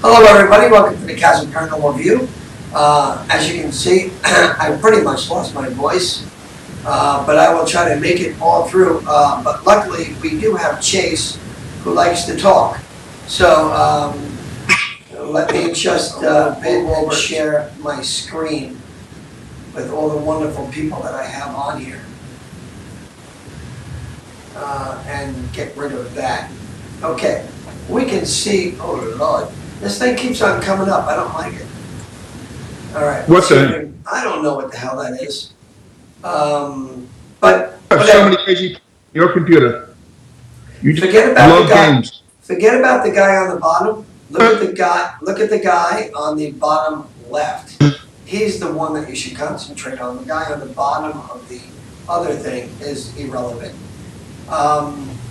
Hello everybody, welcome to the CASPER Paranormal View. As you can see, I pretty much lost my voice, but I will try to make it all through. But luckily, we do have Chase, who likes to talk. So let me just share my screen with all the wonderful people that I have on here. And get rid of that. Okay, we can see, oh Lord, this thing keeps on coming up. I don't like it. All right. What's that? I don't know what the hell that is. But so many crazy. Your computer. You forget about love the guy. games. Forget about the guy on the bottom. Look at the guy. Look at the guy on the bottom left. He's the one that you should concentrate on. The guy on the bottom of the other thing is irrelevant.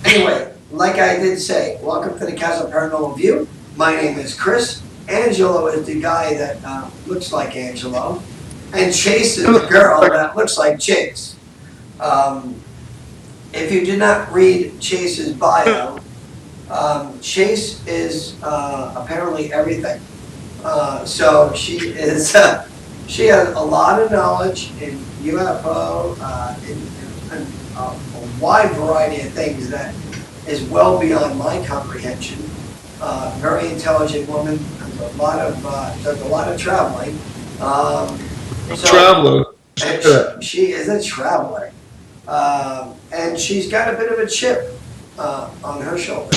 Anyway, like I did say, welcome to the CASPER Paranormal View. My name is Chris. Angelo is the guy that looks like Angelo. And Chase is the girl that looks like Chase. If you did not read Chase's bio, Chase is apparently everything. So she is, she has a lot of knowledge in UFO, in a wide variety of things that is well beyond my comprehension. Very intelligent woman, does a lot of traveling. Traveler. She is a traveler. And she's got a bit of a chip on her shoulder.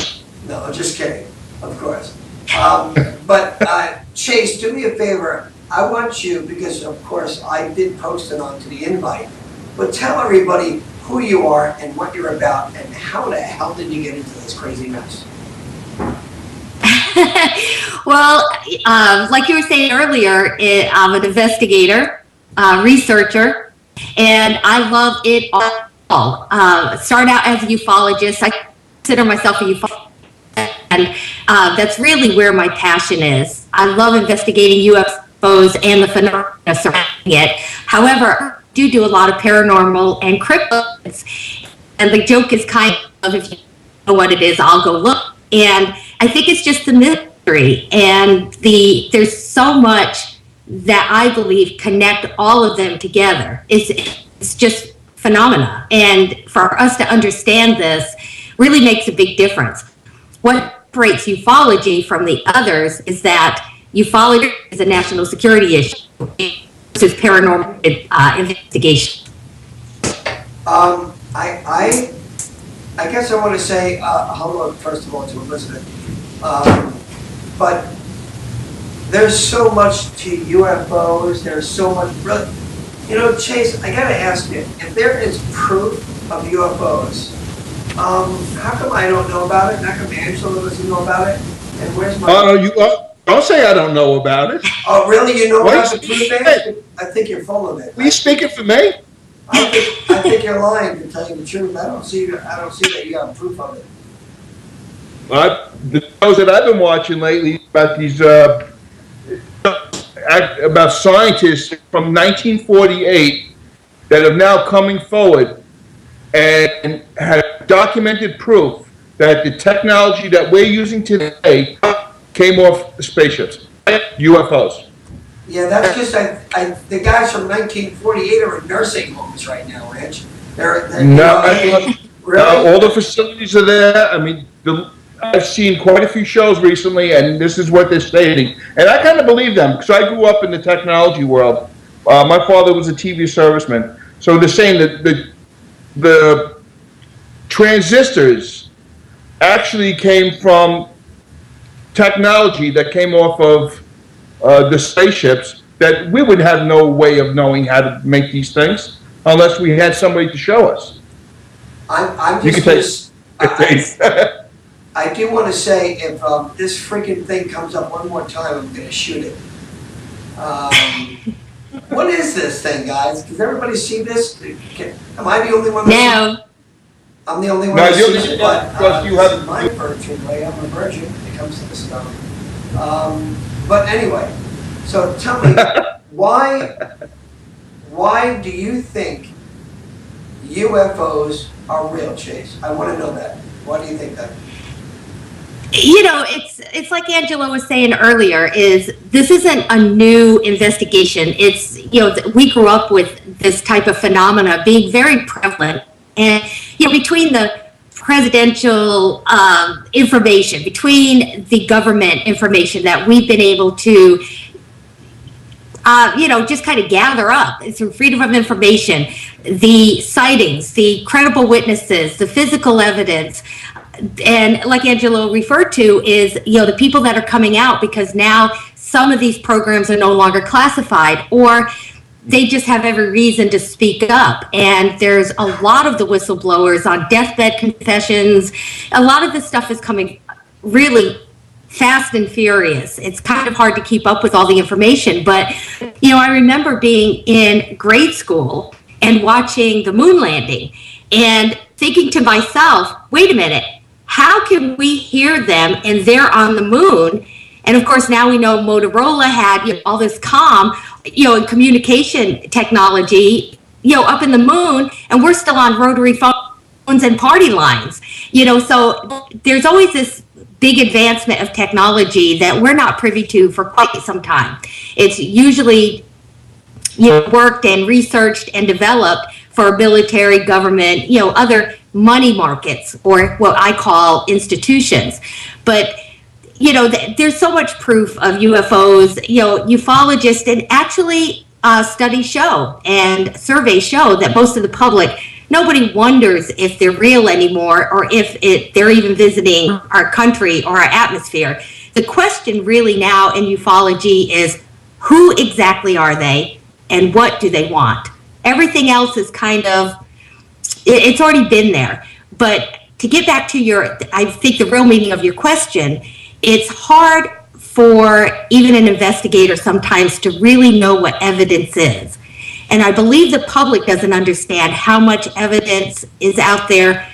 No, I'm just kidding, of course. But Chase, do me a favor. I want you, because of course I did post it onto the invite, but tell everybody who you are and what you're about and how the hell did you get into this crazy mess? Well, like you were saying earlier, I'm an investigator, researcher, and I love it all. Started out as a ufologist. I consider myself a ufologist, and that's really where my passion is. I love investigating UFOs and the phenomena surrounding it. However, I do a lot of paranormal and cryptids, and the joke is kind of, if you know what it is, I'll go look. And I think it's just the mystery, and there's so much that I believe connect all of them together. It's just phenomena, and for us to understand this really makes a big difference. What separates ufology from the others is that ufology is a national security issue versus paranormal investigation. I guess I want to say hello, first of all, to Elizabeth. But there's so much to UFOs. There's so much, really. You know, Chase, I got to ask you, if there is proof of UFOs, how come I don't know about it? How come Angela doesn't know about it? And where's my... don't say I don't know about it. Oh, really? You know about the proof? I think you're full of it. Are you speaking for me? I think you're lying, to tell you the truth. I don't see that you got proof of it. The shows that I've been watching lately about these about scientists from 1948 that are now coming forward and have documented proof that the technology that we're using today came off the spaceships, UFOs. Yeah, that's just the guys from 1948 are in nursing homes right now, Rich. Really? All the facilities are there. I mean, I've seen quite a few shows recently, and this is what they're stating. And I kind of believe them, because I grew up in the technology world. My father was a TV serviceman. So they're saying that the transistors actually came from technology that came off of the spaceships, that we would have no way of knowing how to make these things unless we had somebody to show us. I do want to say, if this freaking thing comes up one more time, I'm going to shoot it. What is this thing, guys? Does everybody see this? Am I the only one that No. I'm the only one that sees it, but you have my virgin way. I'm a virgin when it comes to this stuff. But anyway, so tell me, why do you think UFOs are real, Chase? I want to know that. Why do you think that? It's like Angela was saying earlier, this isn't a new investigation. It's, we grew up with this type of phenomena being very prevalent. And, between the presidential information, between the government information that we've been able to, just kind of gather up through freedom of information, the sightings, the credible witnesses, the physical evidence, and like Angela referred to is, the people that are coming out because now some of these programs are no longer classified, or they just have every reason to speak up. And there's a lot of the whistleblowers on deathbed confessions. A lot of this stuff is coming really fast and furious. It's kind of hard to keep up with all the information. But, I remember being in grade school and watching the moon landing and thinking to myself, wait a minute, how can we hear them and they're on the moon? And of course, now we know Motorola had all this comm, and communication technology, up in the moon, and we're still on rotary phones and party lines. So there's always this big advancement of technology that we're not privy to for quite some time. It's usually worked and researched and developed for military, government, other money markets, or what I call institutions. But there's so much proof of UFOs. Ufologists, and actually studies show and surveys show that most of the public, nobody wonders if they're real anymore, or if they're even visiting our country or our atmosphere. The question really now in ufology is, who exactly are they and what do they want? Everything else is kind of, it's already been there. But to get back to I think the real meaning of your question, it's hard for even an investigator sometimes to really know what evidence is. And I believe the public doesn't understand how much evidence is out there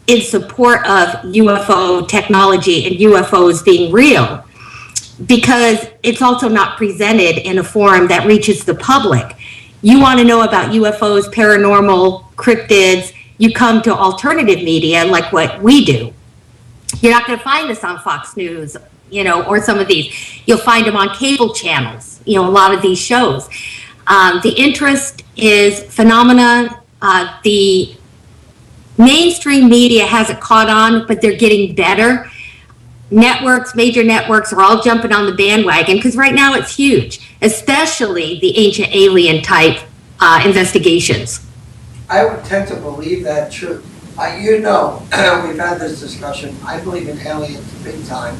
in support of UFO technology and UFOs being real, because it's also not presented in a forum that reaches the public. You want to know about UFOs, paranormal, cryptids, you come to alternative media like what we do. You're not going to find us on Fox News, or some of these. You'll find them on cable channels, a lot of these shows. The interest is phenomena. The mainstream media hasn't caught on, but they're getting better. Networks, major networks are all jumping on the bandwagon because right now it's huge, especially the ancient alien type investigations. I would tend to believe that true. We've had this discussion. I believe in aliens big time.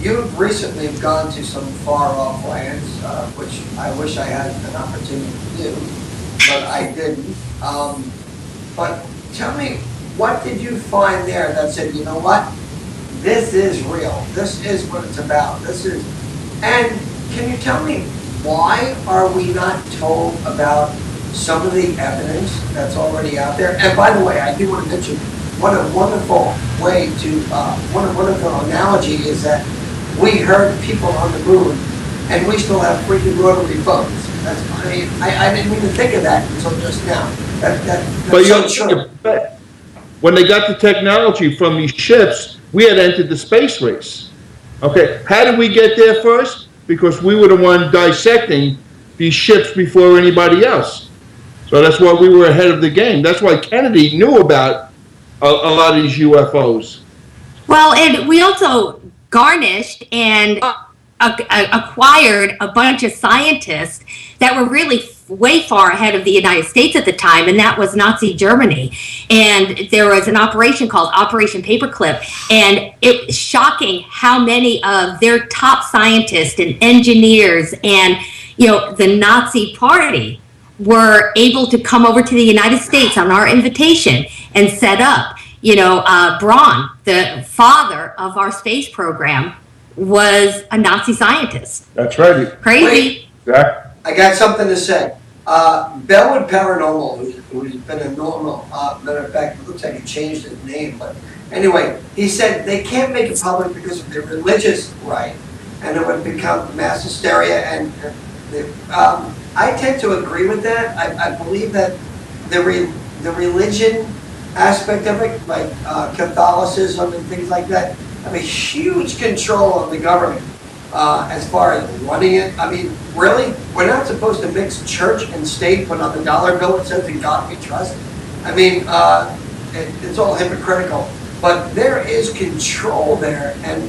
You've recently gone to some far-off lands, which I wish I had an opportunity to do, but I didn't. But tell me, what did you find there that said, you know what, this is real, this is what it's about, and can you tell me, why are we not told about some of the evidence that's already out there? And by the way, I do want to mention, what a wonderful wonderful analogy is that we heard people on the moon, and we still have freaking rotary phones. I didn't even think of that until just now. But when they got the technology from these ships, we had entered the space race. Okay, how did we get there first? Because we were the one dissecting these ships before anybody else. So that's why we were ahead of the game. That's why Kennedy knew about a lot of these UFOs. Well, and we also garnished and acquired a bunch of scientists that were really way far ahead of the United States at the time, and that was Nazi Germany. And there was an operation called Operation Paperclip, and it's shocking how many of their top scientists and engineers and the Nazi Party were able to come over to the United States on our invitation and set up. Braun, the father of our space program, was a Nazi scientist. That's right. Crazy. Yeah. I got something to say. Bellwood Paranormal, who's been a normal, matter of fact, it looks like he changed his name, but anyway, he said they can't make it public because of their religious right, and it would become mass hysteria, and I tend to agree with that. I believe that the religion aspect of it, like Catholicism and things like that, have a huge control of the government as far as running it. I mean, really, we're not supposed to mix church and state, but on the dollar bill it says "In God We Trust." I mean, it's all hypocritical. But there is control there, and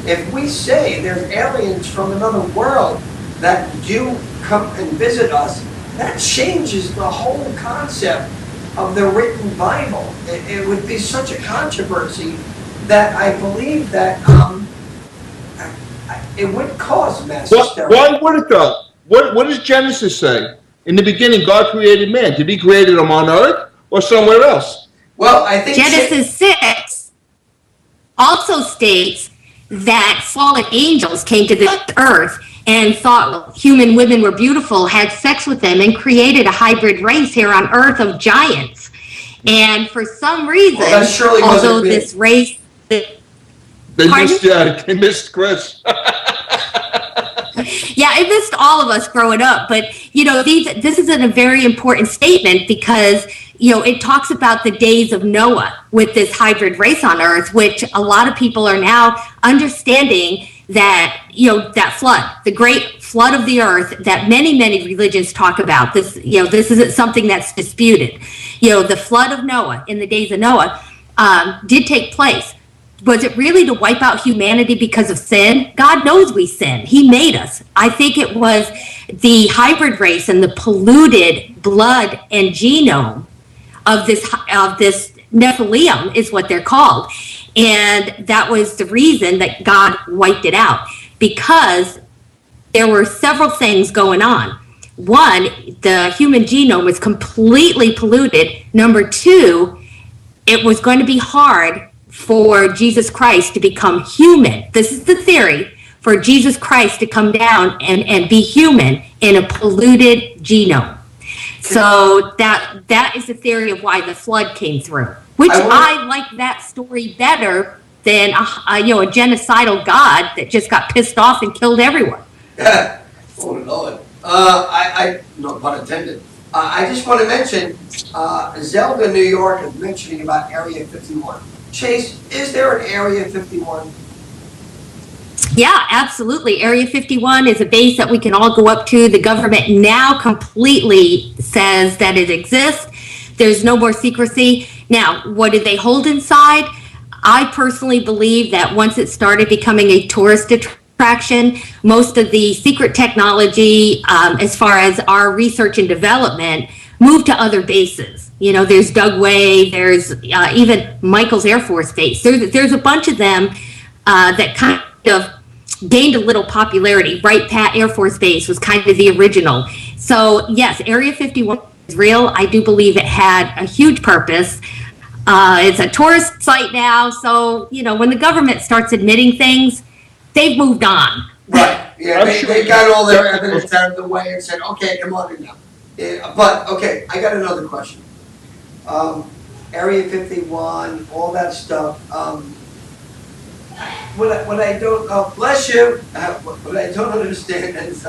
if we say there's aliens from another world that do come and visit us, that changes the whole concept of the written Bible. It would be such a controversy that I believe that it would cause mass hysteria. Why would it though? What does Genesis say? In the beginning, God created man. Did he create him on earth or somewhere else? Well, I think Genesis 6 also states that fallen angels came to this earth and thought human women were beautiful, had sex with them, and created a hybrid race here on earth of giants. And for some reason, although this race... They missed Chris. Yeah, it missed all of us growing up. But, you know, this is a very important statement because, you know, it talks about the days of Noah with this hybrid race on earth, which a lot of people are now understanding that, you know, that flood, the great flood of the earth that many, many religions talk about. This, you know, this isn't something that's disputed. You know, the flood of Noah in the days of Noah did take place. Was it really to wipe out humanity because of sin? God knows we sin. He made us. I think it was the hybrid race and the polluted blood and genome of this Nephilim is what they're called. And that was the reason that God wiped it out, because there were several things going on. One, the human genome was completely polluted. Number two, it was going to be hard for Jesus Christ to become human. This is the theory, for Jesus Christ to come down and be human in a polluted genome. So that is the theory of why the flood came through, which I like that story better than a genocidal God that just got pissed off and killed everyone. Oh Lord, I no pun intended. I just want to mention Zelda, New York, is mentioning about Area 51. Chase, is there an Area 51? Yeah, absolutely. Area 51 is a base that we can all go up to. The government now completely says that it exists. There's no more secrecy. Now, what do they hold inside? I personally believe that once it started becoming a tourist attraction, most of the secret technology, as far as our research and development, moved to other bases. You know, there's Dugway, there's even Michael's Air Force Base. There's a bunch of them that kind of gained a little popularity. Wright Pat Air Force Base was kind of the original. So yes, Area 51 is real. I do believe it had a huge purpose. It's a tourist site now, so, you know, when the government starts admitting things, they've moved on. Right, yeah, they got all their evidence out of the way and said, okay, come on in now. But, okay, I got another question. Area 51, all that stuff. What I don't, bless you, what I don't understand is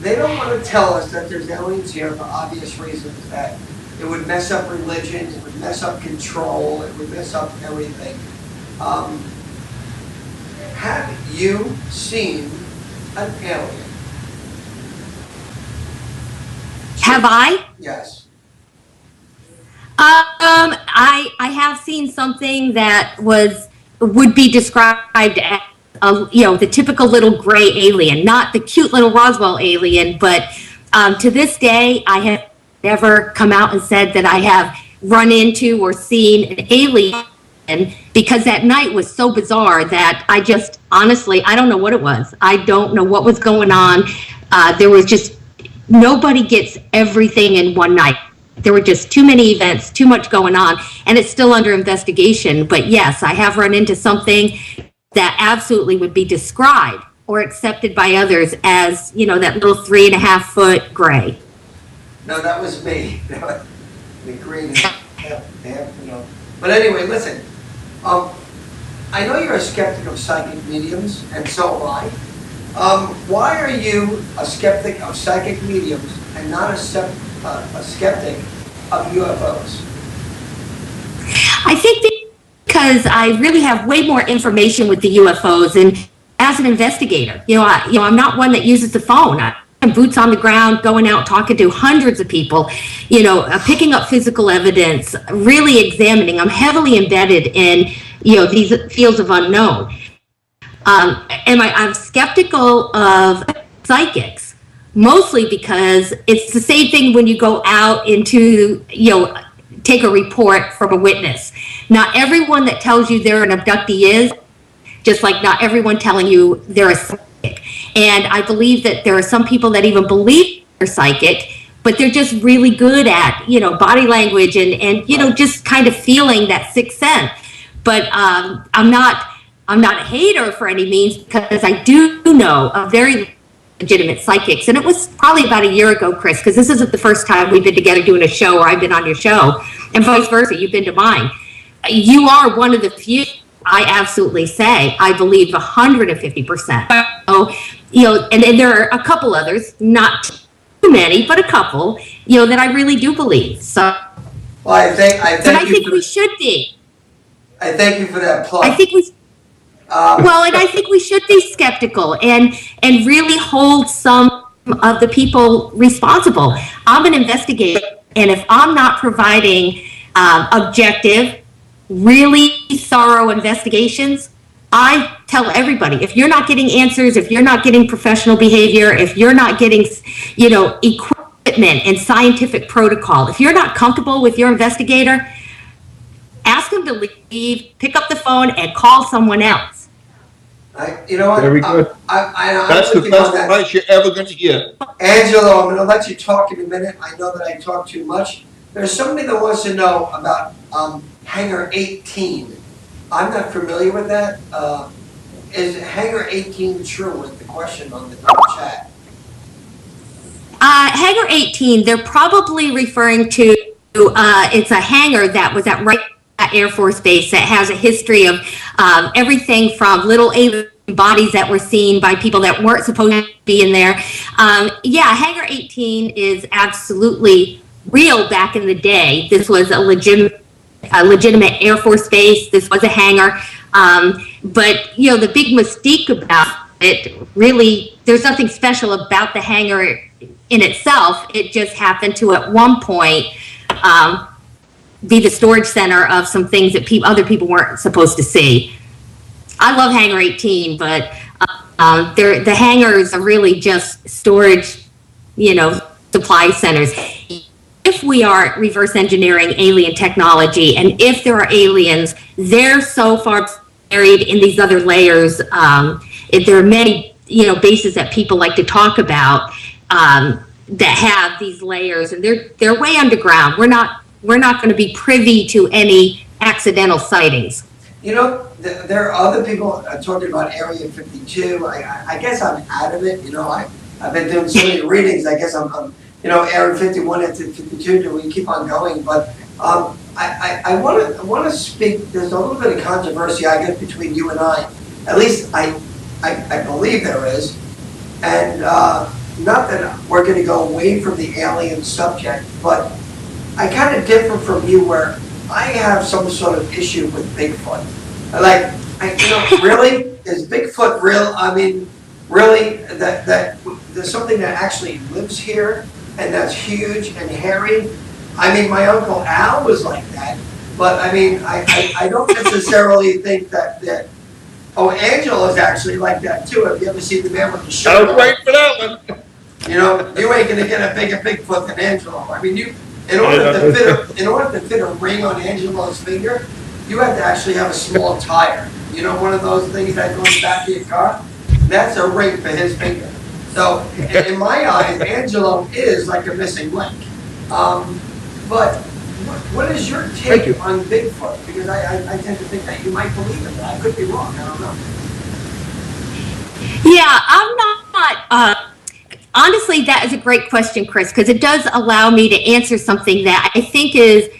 they don't want to tell us that there's aliens here for obvious reasons, that it would mess up religion, it would mess up control, it would mess up everything. Have you seen an alien? Have I? Yes. I have seen something that would be described as the typical little gray alien, not the cute little Roswell alien, but to this day I have never come out and said that I have run into or seen an alien, because that night was so bizarre that I just honestly I don't know what it was. I don't know what was going on. There was just nobody gets everything in one night. There were just too many events, too much going on, and it's still under investigation. But yes, I have run into something that absolutely would be described or accepted by others as, you know, that little 3.5 foot gray. No, that was me. The green, you know. But anyway, listen. I know you're a skeptic of psychic mediums, and so am I. Why are you a skeptic of psychic mediums and not a skeptic of UFOs? I think because I really have way more information with the UFOs, and as an investigator, I'm not one that uses the phone. I'm boots on the ground, going out, talking to hundreds of people, picking up physical evidence, really examining. I'm heavily embedded in, these fields of unknown. I'm skeptical of psychics, mostly because it's the same thing when you go out into, take a report from a witness. Not everyone that tells you they're an abductee is, just like not everyone telling you they're a psychic. And I believe that there are some people that even believe they're psychic, but they're just really good at, body language and just kind of feeling that sixth sense. But I'm not a hater for any means, because I do know a very legitimate psychics. And it was probably about a year ago, Chris, because this isn't the first time we've been together doing a show, or I've been on your show, and vice versa, you've been to mine. You are one of the few, I absolutely say, I believe 150%. So, and there are a couple others, not too many, but a couple, that I really do believe. So, well, I think we should be. I thank you for that plug. I think we. And I think we should be skeptical and really hold some of the people responsible. I'm an investigator, and if I'm not providing objective, really thorough investigations, I tell everybody, if you're not getting answers, if you're not getting professional behavior, if you're not getting, equipment and scientific protocol, if you're not comfortable with your investigator, ask them to leave, pick up the phone, and call someone else. You know what? Very good. That's the best advice you're ever going to hear. Angelo, I'm going to let you talk in a minute. I know that I talk too much. There's somebody that wants to know about Hangar 18. I'm not familiar with that. Is Hangar 18 true? Was the question on the chat. Hangar 18, they're probably referring to, it's a hangar that was at Wright Air Force Base that has a history of everything from little alien bodies that were seen by people that weren't supposed to be in there. Hangar 18 is absolutely real back in the day. This was a legitimate Air Force base. This was a hangar. But, the big mystique about it, really, there's nothing special about the hangar in itself. It just happened to, at one point, be the storage center of some things that other people weren't supposed to see. I love Hangar 18, but the hangars are really just storage, supply centers. If we are reverse engineering alien technology, and if there are aliens, they're so far buried in these other layers. There are many, bases that people like to talk about that have these layers, and they're way underground. We're not going to be privy to any accidental sightings. There are other people talking about Area 52. I guess I'm out of it. I've been doing so many readings. I guess I'm Area 51 and 52. We keep on going, but I want to speak. There's a little bit of controversy, I guess, between you and I. At least I believe there is, and not that we're going to go away from the alien subject, but I kind of differ from you where I have some sort of issue with Bigfoot. Really? Is Bigfoot real? I mean, really, that there's something that actually lives here and that's huge and hairy? I mean, my Uncle Al was like that, but I mean, I don't necessarily think that Angelo is actually like that too. Have you ever seen the man with the shirt? I was waiting for that one. You ain't gonna get a bigger Bigfoot than Angelo. I mean, in order to fit a ring on Angelo's finger, you have to actually have a small tire. One of those things that goes back to your car? That's a ring for his finger. So, in my eyes, Angelo is like a missing link. But what is your take on Bigfoot? Because I tend to think that you might believe it, but I could be wrong. I don't know. Yeah, I'm not. Honestly, that is a great question, Chris, because it does allow me to answer something that I think is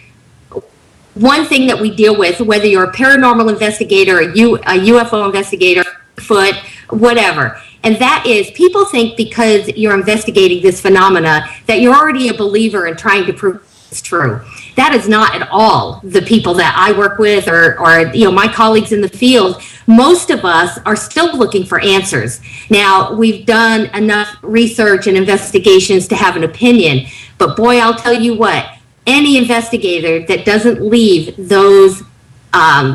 one thing that we deal with, whether you're a paranormal investigator, a UFO investigator, Bigfoot, whatever. And that is, people think because you're investigating this phenomena that you're already a believer and trying to prove it's true. That is not at all the people that I work with or my colleagues in the field. Most of us are still looking for answers. Now, we've done enough research and investigations to have an opinion, but boy, I'll tell you what, any investigator that doesn't leave those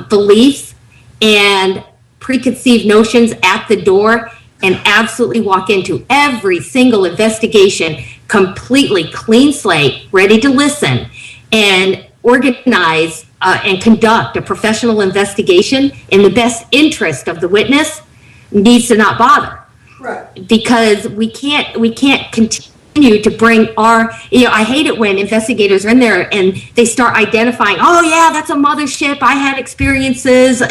beliefs and preconceived notions at the door and absolutely walk into every single investigation completely clean slate, ready to listen and organize and conduct a professional investigation in the best interest of the witness, needs to not bother. Right. Because we can't continue to bring our, I hate it when investigators are in there and they start identifying, oh yeah, that's a mothership, I had experiences.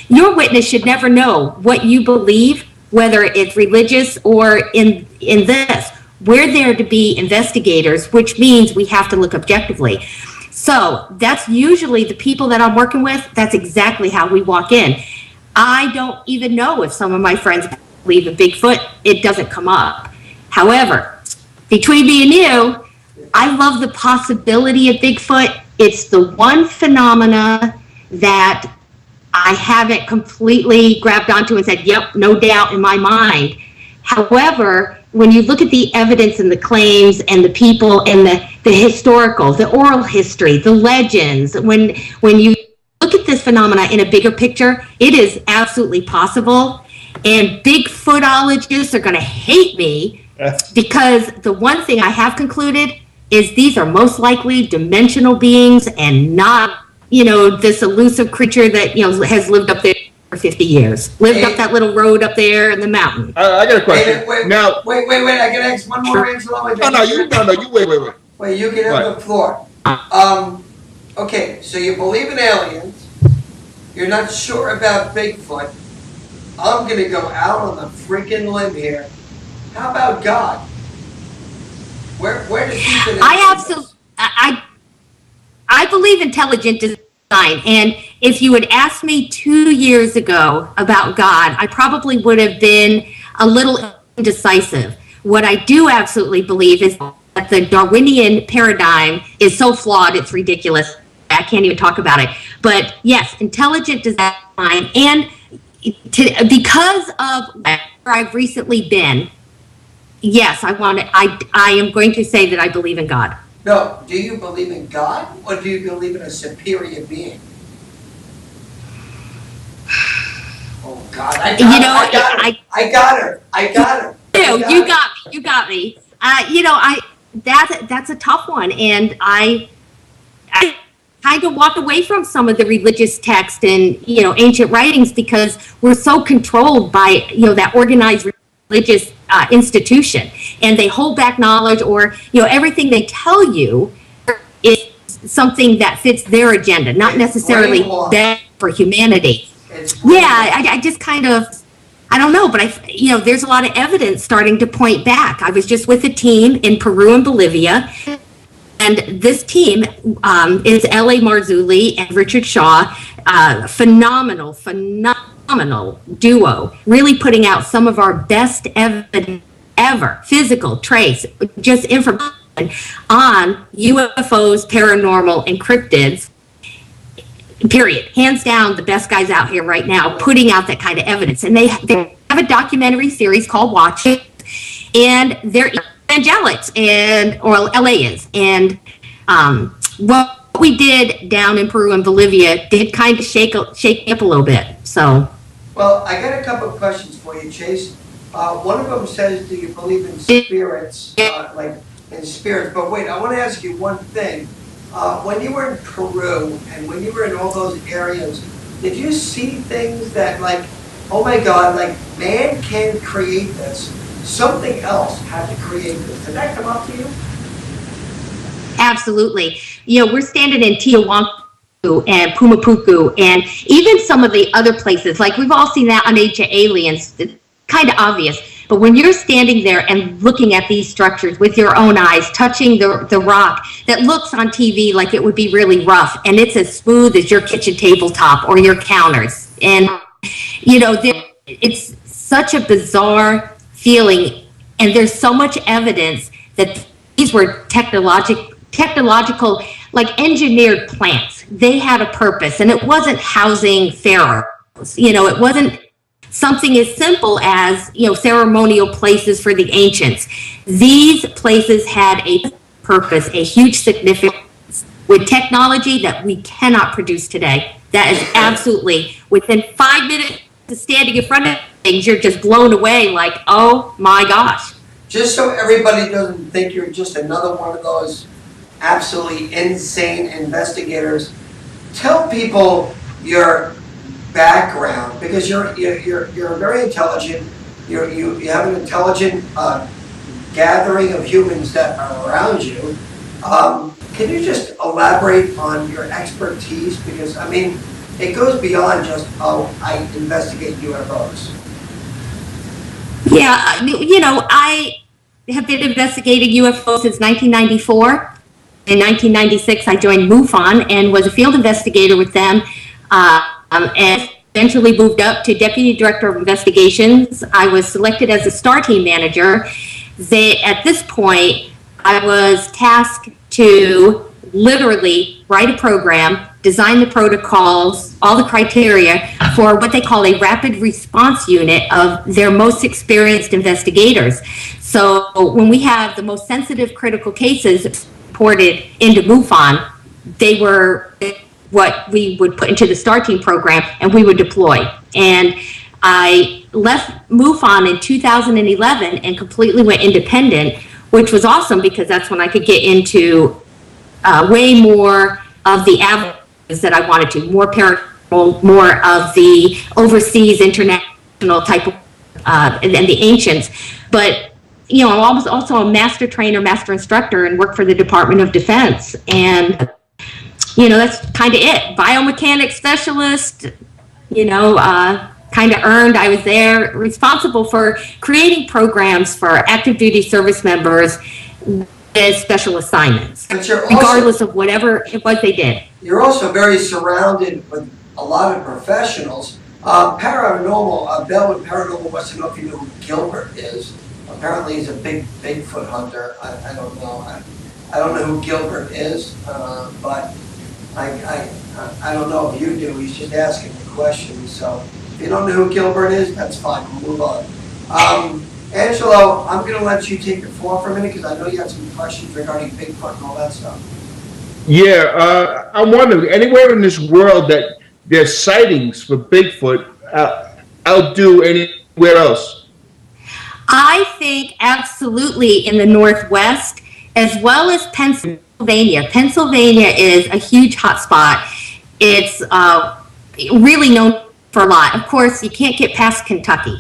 Your witness should never know what you believe, whether it's religious or in this. We're there to be investigators, which means we have to look objectively. So that's usually the people that I'm working with. That's exactly how we walk in. I don't even know if some of my friends believe in Bigfoot. It doesn't come up. However, between me and you, I love the possibility of Bigfoot. It's the one phenomena that I haven't completely grabbed onto and said, yep, no doubt in my mind. However, when you look at the evidence and the claims and the people and the historical, the oral history, the legends, when you look at this phenomena in a bigger picture, it is absolutely possible. And Bigfootologists are going to hate me because the one thing I have concluded is these are most likely dimensional beings and not, this elusive creature that, has lived up there for 50 years. Lived up that little road up there in the mountain. I got a question. Wait, now, wait, I can ask one more answer. You wait. Wait, you can have the floor. Okay, so you believe in aliens. You're not sure about Bigfoot. I'm gonna go out on the freaking limb here. How about God? Where does he fit in? I believe intelligent design, and if you had asked me 2 years ago about God, I probably would have been a little indecisive. What I do absolutely believe is that the Darwinian paradigm is so flawed, it's ridiculous. I can't even talk about it. But yes, intelligent design, and because of where I've recently been, yes, I am going to say that I believe in God. No, do you believe in God or do you believe in a superior being? Oh God, I got her. You got me. That's a tough one, and I kind of walk away from some of the religious text and ancient writings because we're so controlled by that organized religious institution, and they hold back knowledge, or everything they tell you is something that fits their agenda, not necessarily bad for humanity. I just kind of, I don't know, but there's a lot of evidence starting to point back. I was just with a team in Peru and Bolivia, and this team is L.A. Marzulli and Richard Shaw, phenomenal duo, really putting out some of our best evidence ever, physical, trace, just information on UFOs, paranormal, and cryptids, period. Hands down, the best guys out here right now putting out that kind of evidence. And they have a documentary series called Watch It, and they're evangelics, or LA is. And what we did down in Peru and Bolivia did kind of shake me up a little bit. So, well, I got a couple of questions for you, Chase. One of them says, do you believe in spirits, like in spirits? But wait, I want to ask you one thing. When you were in Peru and when you were in all those areas, did you see things that oh my God, man can't create this? Something else had to create this. Did that come up to you? Absolutely. We're standing in Tiahuanaco and Pumapuku, and even some of the other places, we've all seen that on Ancient Aliens. It's kind of obvious. But when you're standing there and looking at these structures with your own eyes, touching the rock that looks on TV like it would be really rough, and it's as smooth as your kitchen tabletop or your counters. And, it's such a bizarre feeling, and there's so much evidence that these were technological, like engineered plants. They had a purpose, and it wasn't housing pharaohs. It wasn't something as simple as, ceremonial places for the ancients. These places had a purpose, a huge significance with technology that we cannot produce today. That is absolutely, within 5 minutes of standing in front of things, you're just blown away like, oh my gosh. Just so everybody doesn't think you're just another one of those absolutely insane investigators, tell people your background, because you're very intelligent. You have an intelligent gathering of humans that are around you. Can you just elaborate on your expertise? Because I mean, it goes beyond just, oh, I investigate UFOs. Yeah, I have been investigating UFOs since 1994. In 1996, I joined MUFON and was a field investigator with them, and eventually moved up to Deputy Director of Investigations. I was selected as a STAR team manager. At this point, I was tasked to literally write a program, design the protocols, all the criteria for what they call a rapid response unit of their most experienced investigators. So when we have the most sensitive critical cases reported into MUFON, they were what we would put into the STAR team program, and we would deploy. And I left MUFON in 2011 and completely went independent, which was awesome because that's when I could get into way more of the avenues that I wanted to, more paranormal, more of the overseas international type of, and the ancients. But, I was also a master trainer, master instructor, and worked for the Department of Defense. And, that's kind of it. Biomechanic Specialist, kind of earned. I was there responsible for creating programs for active duty service members with special assignments, regardless of whatever it was they did. You're also very surrounded with a lot of professionals. Paranormal, Bell with Paranormal wants to know if you know who Gilbert is. Apparently he's a big Bigfoot hunter. I don't know. I don't know who Gilbert is, but I don't know if you do. He's just asking the question. So if you don't know who Gilbert is, that's fine. We'll move on. Angelo, I'm going to let you take the floor for a minute because I know you have some questions regarding Bigfoot and all that stuff. Yeah, I'm wondering, anywhere in this world that there's sightings for Bigfoot outdo anywhere else? I think absolutely in the Northwest, as well as Pennsylvania. Pennsylvania is a huge hotspot. It's really known for a lot. Of course, you can't get past Kentucky.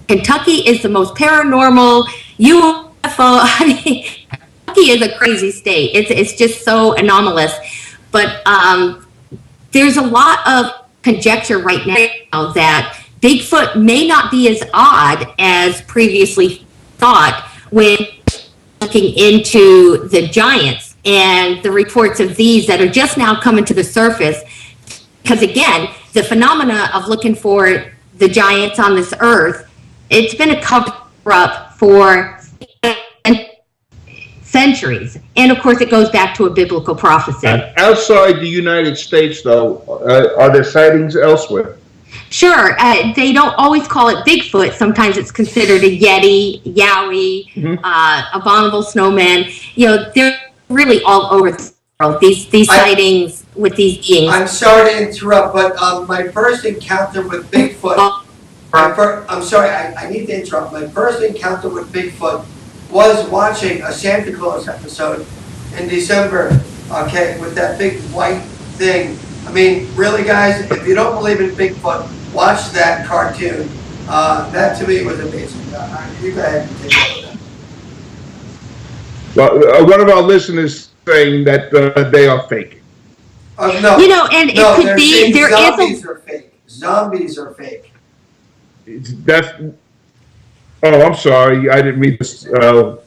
Kentucky is the most paranormal UFO. I mean, Kentucky is a crazy state. It's just so anomalous. But there's a lot of conjecture right now that Bigfoot may not be as odd as previously thought when looking into the giants and the reports of these that are just now coming to the surface. Because again, the phenomena of looking for the giants on this earth, it's been a cover-up for centuries. And of course, it goes back to a biblical prophecy. Outside the United States, though, are there sightings elsewhere? Sure. They don't always call it Bigfoot. Sometimes it's considered a Yeti, Yowie, abominable snowman. They're really all over the world, these sightings with these beings. I'm sorry to interrupt, but my first encounter with Bigfoot, I'm sorry, I need to interrupt. My first encounter with Bigfoot was watching a Santa Claus episode in December, okay, with that big white thing. I mean, really, guys, if you don't believe in Bigfoot, watch that cartoon. That, to me, was amazing. You go ahead and take over that. Well, one of our listeners saying that they are fake. No. And it could be, there is zombies are fake. Zombies are fake. I'm sorry, I didn't read this. Well,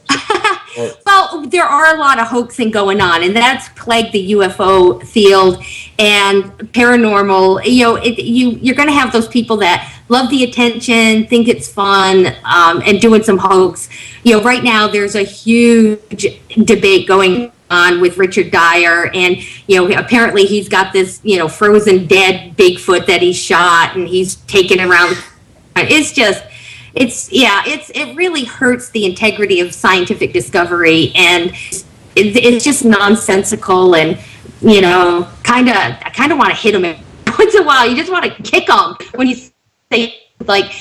there are a lot of hoaxing going on, and that's plagued the UFO field and paranormal. You're going to have those people that love the attention, think it's fun, and doing some hoax. Right now there's a huge debate going on with Richard Dyer, and apparently he's got this frozen dead Bigfoot that he shot, and he's taken around. It really hurts the integrity of scientific discovery, and it's just nonsensical, and I kind of want to hit him once in a while. You just want to kick him when you say, like,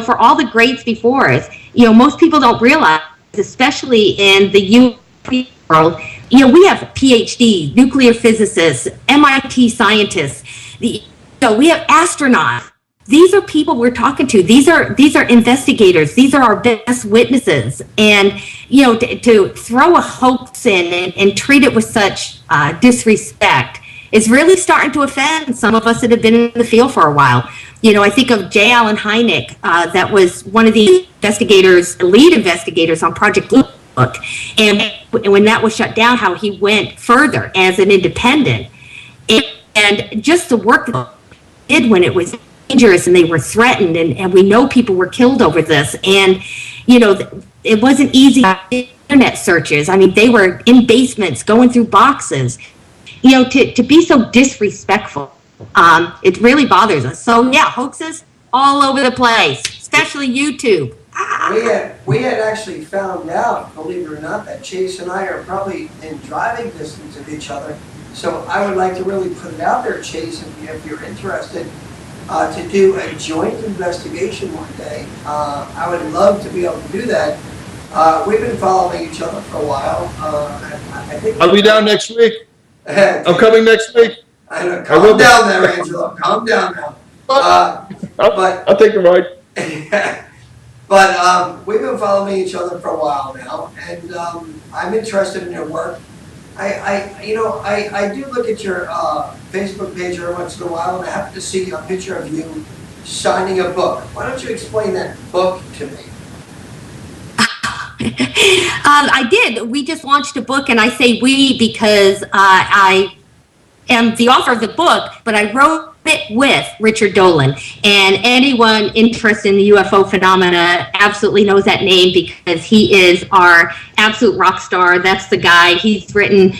for all the greats before us. Most people don't realize, especially in the UFO world, we have PhDs, nuclear physicists, MIT scientists. We have astronauts. These are people we're talking to. These are investigators. These are our best witnesses. And to throw a hoax in and treat it with such disrespect is really starting to offend some of us that have been in the field for a while. I think of J. Allen Hynek, that was one of the lead investigators on Project Blue Book. And when that was shut down, how he went further as an independent. And just the work that he did when it was dangerous and they were threatened, and we know people were killed over this. And, it wasn't easy internet searches. I mean, they were in basements, going through boxes. To be so disrespectful, it really bothers us. So, yeah, hoaxes all over the place, especially YouTube. We had actually found out, believe it or not, that Chase and I are probably in driving distance of each other. So I would like to really put it out there, Chase, if you're interested, to do a joint investigation one day. I would love to be able to do that. We've been following each other for a while. I think I'll be down next week. I'm coming next week. I know, calm down there, Angelo. Calm down now. I'll take the ride. But we've been following each other for a while now, and I'm interested in your work. I do look at your Facebook page every once in a while, and I happen to see a picture of you signing a book. Why don't you explain that book to me? I did. We just launched a book, and I say we because I am the author of the book, but I wrote it with Richard Dolan. And anyone interested in the UFO phenomena absolutely knows that name because he is our absolute rock star. That's the guy. He's written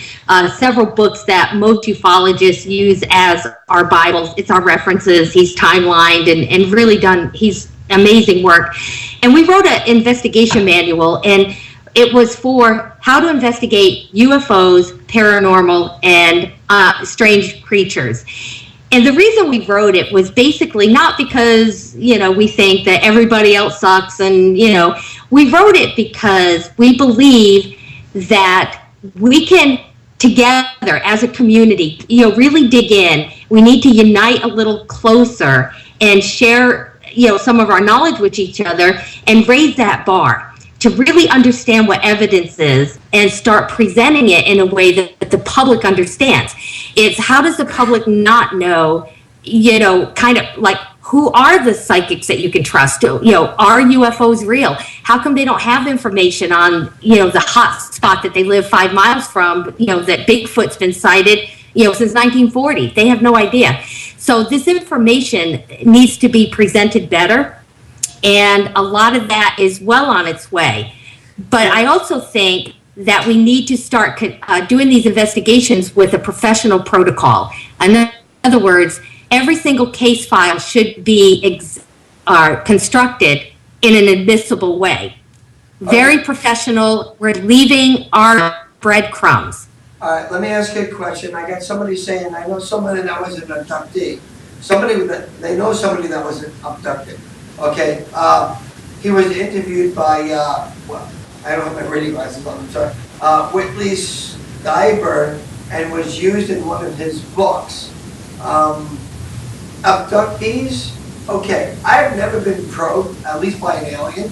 several books that most ufologists use as our Bibles. It's our references. He's timelined and really done, he's amazing work. And we wrote an investigation manual, and it was for how to investigate UFOs, paranormal, and strange creatures. And the reason we wrote it was basically not because, we think that everybody else sucks, and, we wrote it because we believe that we can, together as a community, really dig in. We need to unite a little closer and share, some of our knowledge with each other and raise that bar to really understand what evidence is and start presenting it in a way that the public understands. It's how does the public not know, kind of like, who are the psychics that you can trust? Are UFOs real? How come they don't have information on, the hot spot that they live 5 miles from, that Bigfoot's been sighted, since 1940? They have no idea. So this information needs to be presented better. And a lot of that is well on its way. But I also think that we need to start doing these investigations with a professional protocol. In other words, every single case file should be constructed in an admissible way. Very professional. We're leaving our breadcrumbs. All right, let me ask you a question. I got somebody saying, I know somebody that was an abductee. They know somebody that was abducted. Okay, he was interviewed by, I don't have my reading glasses on, I'm sorry, Whitley Steinberg, and was used in one of his books. Abductees, okay, I've never been probed, at least by an alien,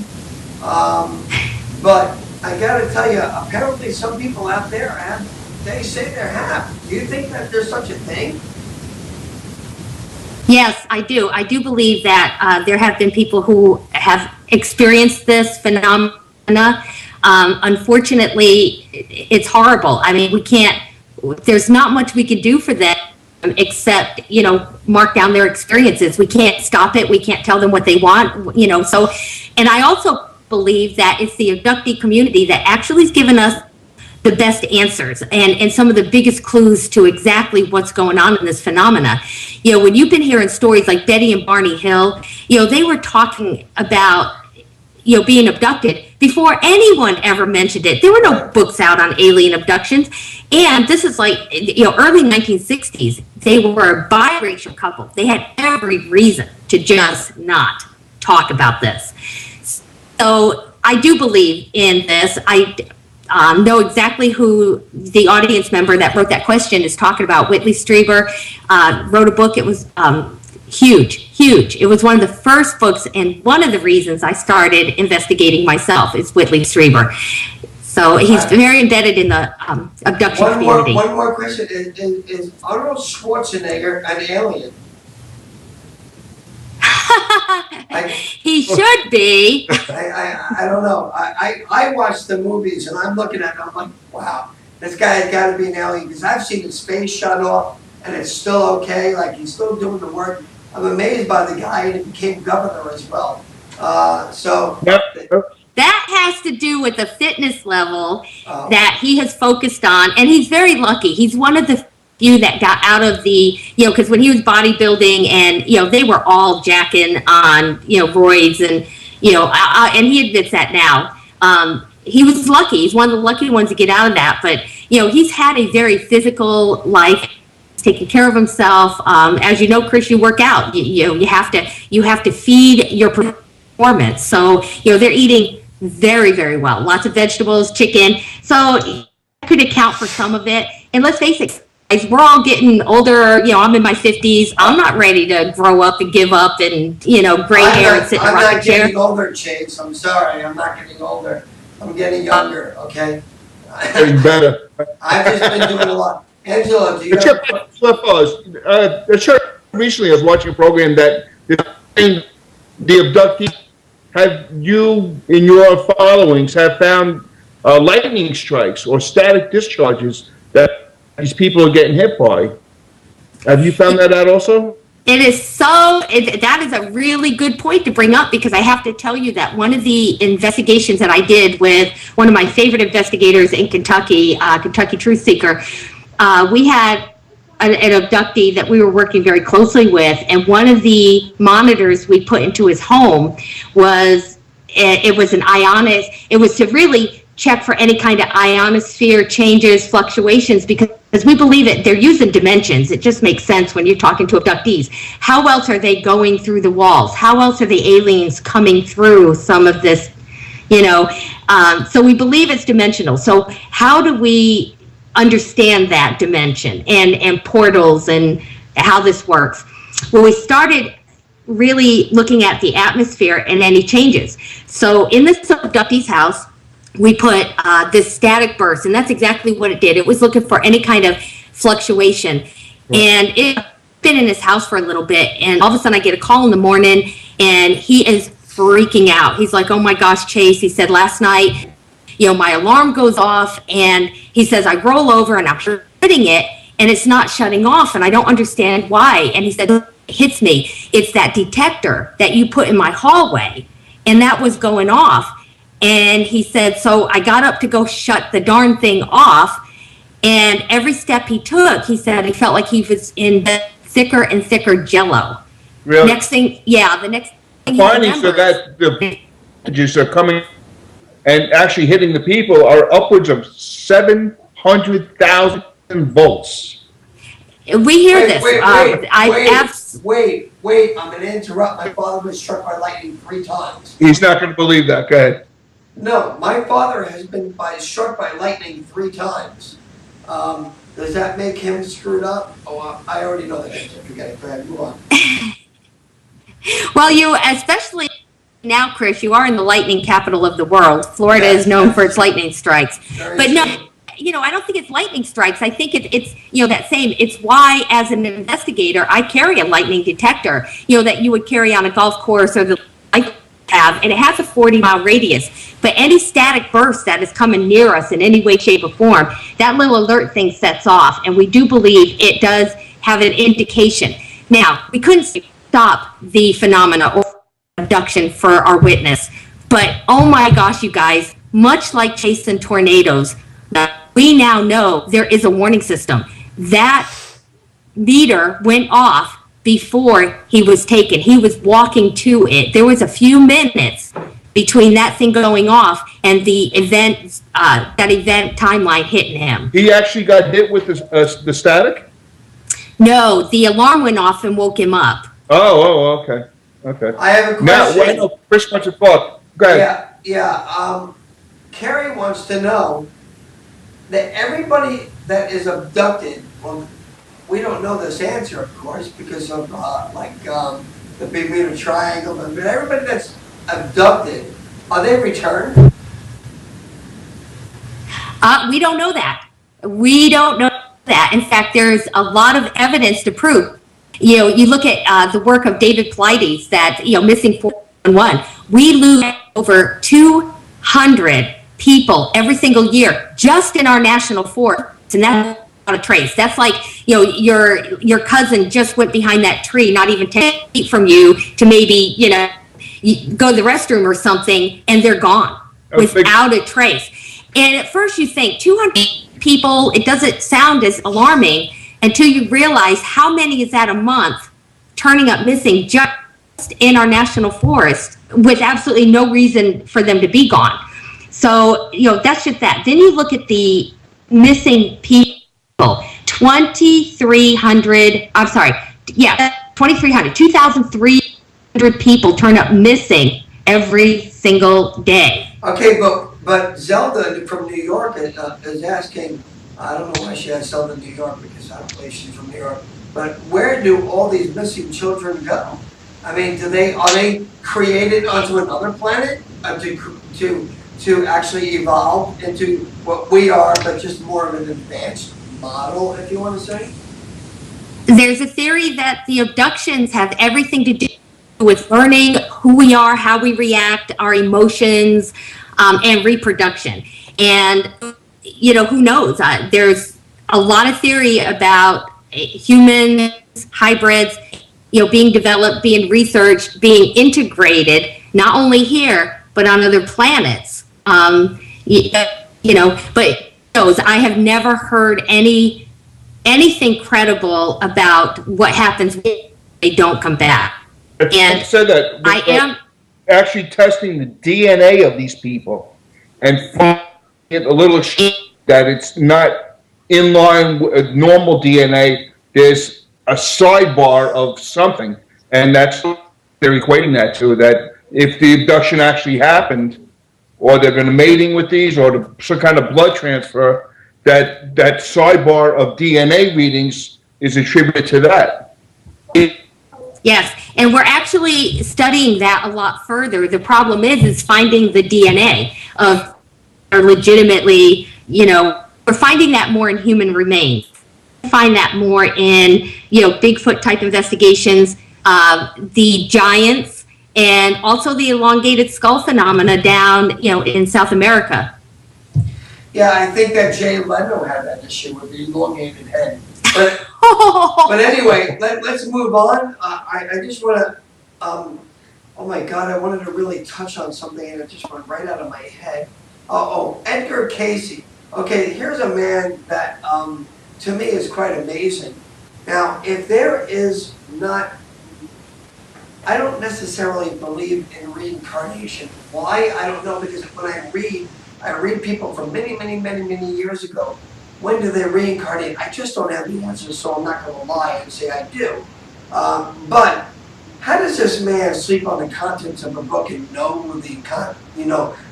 but I gotta tell you, apparently some people out there they say they have. Do you think that there's such a thing? Yes, I do. I do believe that there have been people who have experienced this phenomena. Unfortunately, it's horrible. I mean, there's not much we can do for them except, mark down their experiences. We can't stop it. We can't tell them what they want, and I also believe that it's the abductee community that actually has given us the best answers and some of the biggest clues to exactly what's going on in this phenomena. You know, when you've been hearing stories like Betty and Barney Hill, you know, they were talking about, you know, being abducted before anyone ever mentioned it. There were no books out on alien abductions. And this is like, you know, early 1960s. They were a biracial couple. They had every reason to just not talk about this. So I do believe in this. I know exactly who the audience member that wrote that question is talking about. Whitley Strieber wrote a book. It was huge. It was one of the first books, and one of the reasons I started investigating myself is Whitley Strieber. So he's very embedded in the abduction community. One more question. Is Arnold Schwarzenegger an alien? He should be. I don't know. I watch the movies and I'm looking at it and I'm like, wow, this guy has got to be an alien, because I've seen his face shut off and it's still okay. Like, he's still doing the work. I'm amazed by the guy, and he became governor as well. That has to do with the fitness level that he has focused on, and he's very lucky. He's one of the few that got out of the, you know, because when he was bodybuilding and, you know, they were all jacking on, you know, roids and, you know, and he admits that now. He was lucky. He's one of the lucky ones to get out of that. But, you know, he's had a very physical life, taking care of himself. As you know, Chris, you work out. You have to feed your performance. So, you know, they're eating very, very well. Lots of vegetables, chicken. So I could account for some of it. And let's face it, guys, we're all getting older. You know, I'm in my 50s. I'm not ready to grow up and give up and, you know, gray hair and sit in a rocking chair. I'm not getting older, Chase. I'm sorry. I'm not getting older. I'm getting younger, okay? Getting better. I've just been doing a lot. Angela, do you have... Recently I was watching a program that the abductees have you, in your followings, have found lightning strikes or static discharges that these people are getting hit by. Have you found that out also? It is that is a really good point to bring up, because I have to tell you that one of the investigations that I did with one of my favorite investigators in Kentucky, Kentucky Truth Seeker, we had an abductee that we were working very closely with, and one of the monitors we put into his home was, it was an it was to really check for any kind of ionosphere changes, fluctuations, because we believe it, they're using dimensions. It just makes sense when you're talking to abductees. How else are they going through the walls? How else are the aliens coming through some of this, you know? So we believe it's dimensional. So how do we understand that dimension and portals and how this works? Well, we started really looking at the atmosphere and any changes. So in this abductee's house, we put this static burst, and that's exactly what it did. It was looking for any kind of fluctuation. And it's been in his house for a little bit, and all of a sudden I get a call in the morning, and he is freaking out. He's like, oh my gosh, Chase, he said, last night, you know, my alarm goes off, and he says, I roll over and I'm hitting it, and it's not shutting off, and I don't understand why. And he said, it hits me. It's that detector that you put in my hallway, and that was going off. And he said, so I got up to go shut the darn thing off, and every step he took, he said he felt like he was in thicker and thicker jello. Really? The next thing he findings are that the images are coming and actually hitting the people are upwards of 700,000 volts. We hear this. Wait, I'm going to interrupt. My father was struck by lightning 3 times. He's not going to believe that. Go ahead. No, my father has been struck by lightning 3 times. Does that make him screwed up? Oh, I already know that answer. Forget it. Go ahead, move on. Well, you, especially now, Chris, you are in the lightning capital of the world. Florida is known for its lightning strikes. But no, you know, I don't think it's lightning strikes. I think it's, you know, that same, it's why as an investigator, I carry a lightning detector, you know, that you would carry on a golf course or the have, and it has a 40-mile radius. But any static burst that is coming near us in any way, shape, or form, that little alert thing sets off, and we do believe it does have an indication. Now, we couldn't stop the phenomena or abduction for our witness, but oh my gosh, you guys, much like chasing tornadoes, the we now know there is a warning system. That meter went off before he was taken. He was walking to it. There was a few minutes between that thing going off and the event, that event timeline hitting him. He actually got hit with the static? No, the alarm went off and woke him up. Oh, okay. Okay. I have a question. Now, I know Chris wants to talk. Go ahead. Yeah. Carrie wants to know that everybody that is abducted, well, we don't know this answer, of course, because of the Bermuda Triangle, but everybody that's abducted, are they returned? We don't know that. We don't know that. In fact, there's a lot of evidence to prove. You know, you look at the work of David Pilates that, missing 411. We lose over 200 people every single year just in our national forest, and that's not a trace. That's like, your cousin just went behind that tree, not even 10 feet from you, to maybe, you go to the restroom or something, and they're gone without a trace. And at first you think 200 people, it doesn't sound as alarming until you realize how many is that a month turning up missing just in our national forest with absolutely no reason for them to be gone. So, that's just that. Then you look at the missing people, 2,300 people turn up missing every single day. Okay, but Zelda from New York is asking, I don't know why she has Zelda New York, because I don't believe she's from New York, but where do all these missing children go? I mean, are they created onto another planet to actually evolve into what we are, but just more of an advanced model, if you want to say? There's a theory that the abductions have everything to do with learning who we are, how we react, our emotions, and reproduction. And, who knows? There's a lot of theory about humans, hybrids, being developed, being researched, being integrated, not only here, but on other planets. But I have never heard anything credible about what happens when they don't come back. And said that I am actually testing the DNA of these people and finding it a little that it's not in line with normal DNA. There's a sidebar of something, and that's what they're equating that to. That if the abduction actually happened, or they've been mating with these, or some kind of blood transfer, that sidebar of DNA readings is attributed to that. Yes, and we're actually studying that a lot further. The problem is finding the DNA of, or legitimately, we're finding that more in human remains. We find that more in, Bigfoot type investigations, the giants, and also the elongated skull phenomena down, in South America. Yeah, I think that Jay Leno had that issue with the elongated head. But anyway, let's move on. I just want to, oh my God, I wanted to really touch on something and it just went right out of my head. Edgar Cayce. Okay, here's a man that to me is quite amazing. Now, if there is not, I don't necessarily believe in reincarnation. Why? I don't know, because when I read people from many years ago. When do they reincarnate? I just don't have the answers, so I'm not going to lie and say I do. But how does this man sleep on the contents of a book and know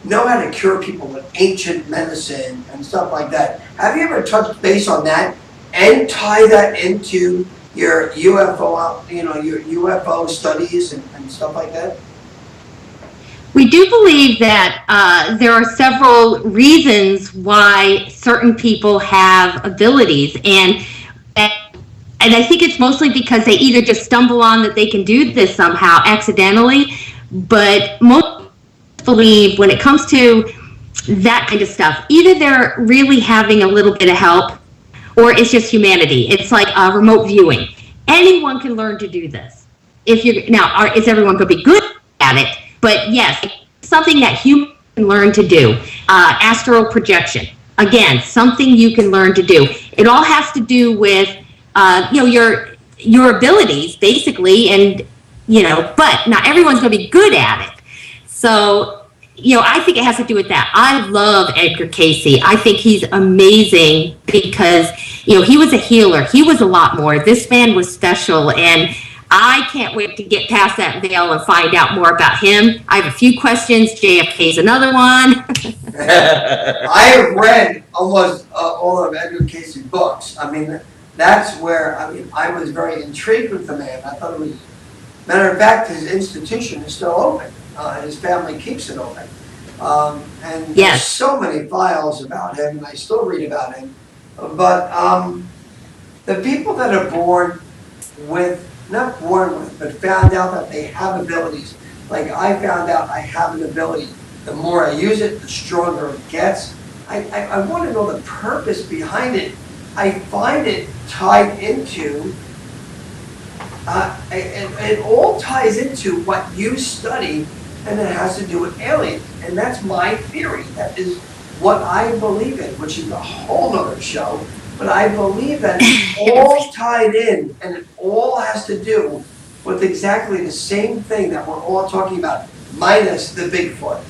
how to cure people with ancient medicine and stuff like that? Have you ever touched base on that and tie that into your UFO, your UFO studies and stuff like that? We do believe that there are several reasons why certain people have abilities, and I think it's mostly because they either just stumble on that they can do this somehow accidentally, but most believe when it comes to that kind of stuff, either they're really having a little bit of help, or it's just humanity. It's like remote viewing. Anyone can learn to do this. Is everyone going to be good at it? But yes, something that humans can learn to do. Astral projection. Again, something you can learn to do. It all has to do with, your abilities, basically, and, but not everyone's going to be good at it. So, I think it has to do with that. I love Edgar Cayce. I think he's amazing because, he was a healer. He was a lot more. This man was special, and I can't wait to get past that veil and find out more about him. I have a few questions. JFK's another one. I have read almost all of Edgar Cayce's books. I mean, that's where, I was very intrigued with the man. I thought it was, matter of fact, his institution is still open. His family keeps it open. And there's so many files about him, and I still read about him. But the people that are born with, not born with, but found out that they have abilities, like I found out I have an ability. The more I use it, the stronger it gets. I want to know the purpose behind it. I find it tied into, it all ties into what you study, and it has to do with aliens. And that's my theory. That is what I believe in, which is a whole other show. But I believe that it's all tied in, and it all has to do with exactly the same thing that we're all talking about, minus the Bigfoot.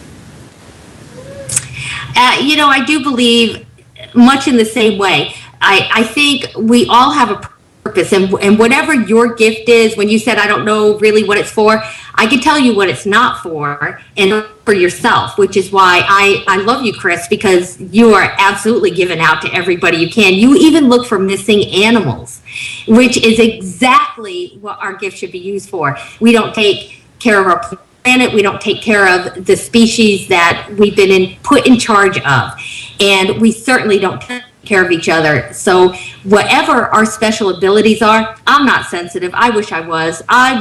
I do believe much in the same way. I think we all have a purpose, and whatever your gift is, when you said, I don't know really what it's for, I can tell you what it's not for, and for yourself, which is why I love you, Chris, because you are absolutely giving out to everybody you can. You even look for missing animals, which is exactly what our gift should be used for. We don't take care of our planet. We don't take care of the species that we've been put in charge of. And we certainly don't take care of each other. So whatever our special abilities are, I'm not sensitive. I wish I was. I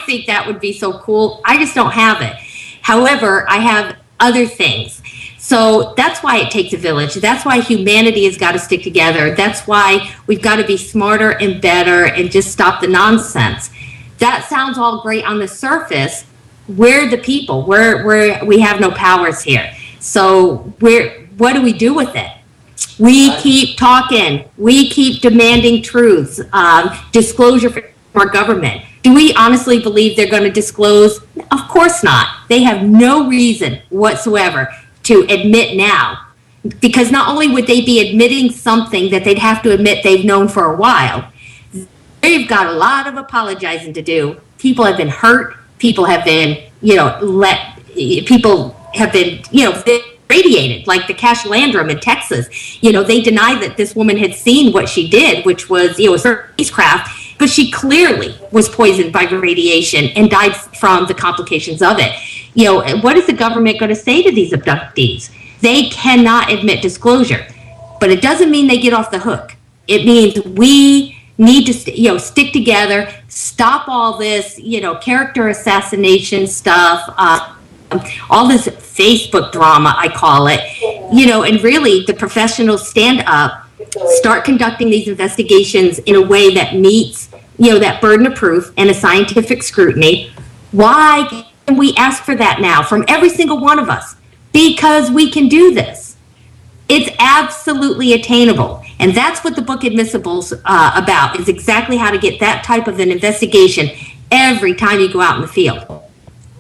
think that would be so cool. I just don't have it. However, I have other things. So that's why it takes a village. That's why humanity has got to stick together. That's why we've got to be smarter and better and just stop the nonsense. That sounds all great on the surface. We're the people. We have no powers here. So what do we do with it? We keep talking. We keep demanding truths, disclosure from our government. Do we honestly believe they're going to disclose? Of course not. They have no reason whatsoever to admit now. Because not only would they be admitting something that they'd have to admit they've known for a while, they've got a lot of apologizing to do. People have been hurt. People have been, people have been, radiated, like the Cash Landrum in Texas. They denied that this woman had seen what she did, which was, a spacecraft, but she clearly was poisoned by radiation and died from the complications of it. What is the government going to say to these abductees? They cannot admit disclosure, but it doesn't mean they get off the hook. It means we need to, stick together, stop all this, character assassination stuff, all this Facebook drama, I call it, and really the professionals stand up, start conducting these investigations in a way that meets, that burden of proof and a scientific scrutiny. Why can we ask for that now from every single one of us? Because we can do this. It's absolutely attainable. And that's what the book Admissibles about, is exactly how to get that type of an investigation every time you go out in the field.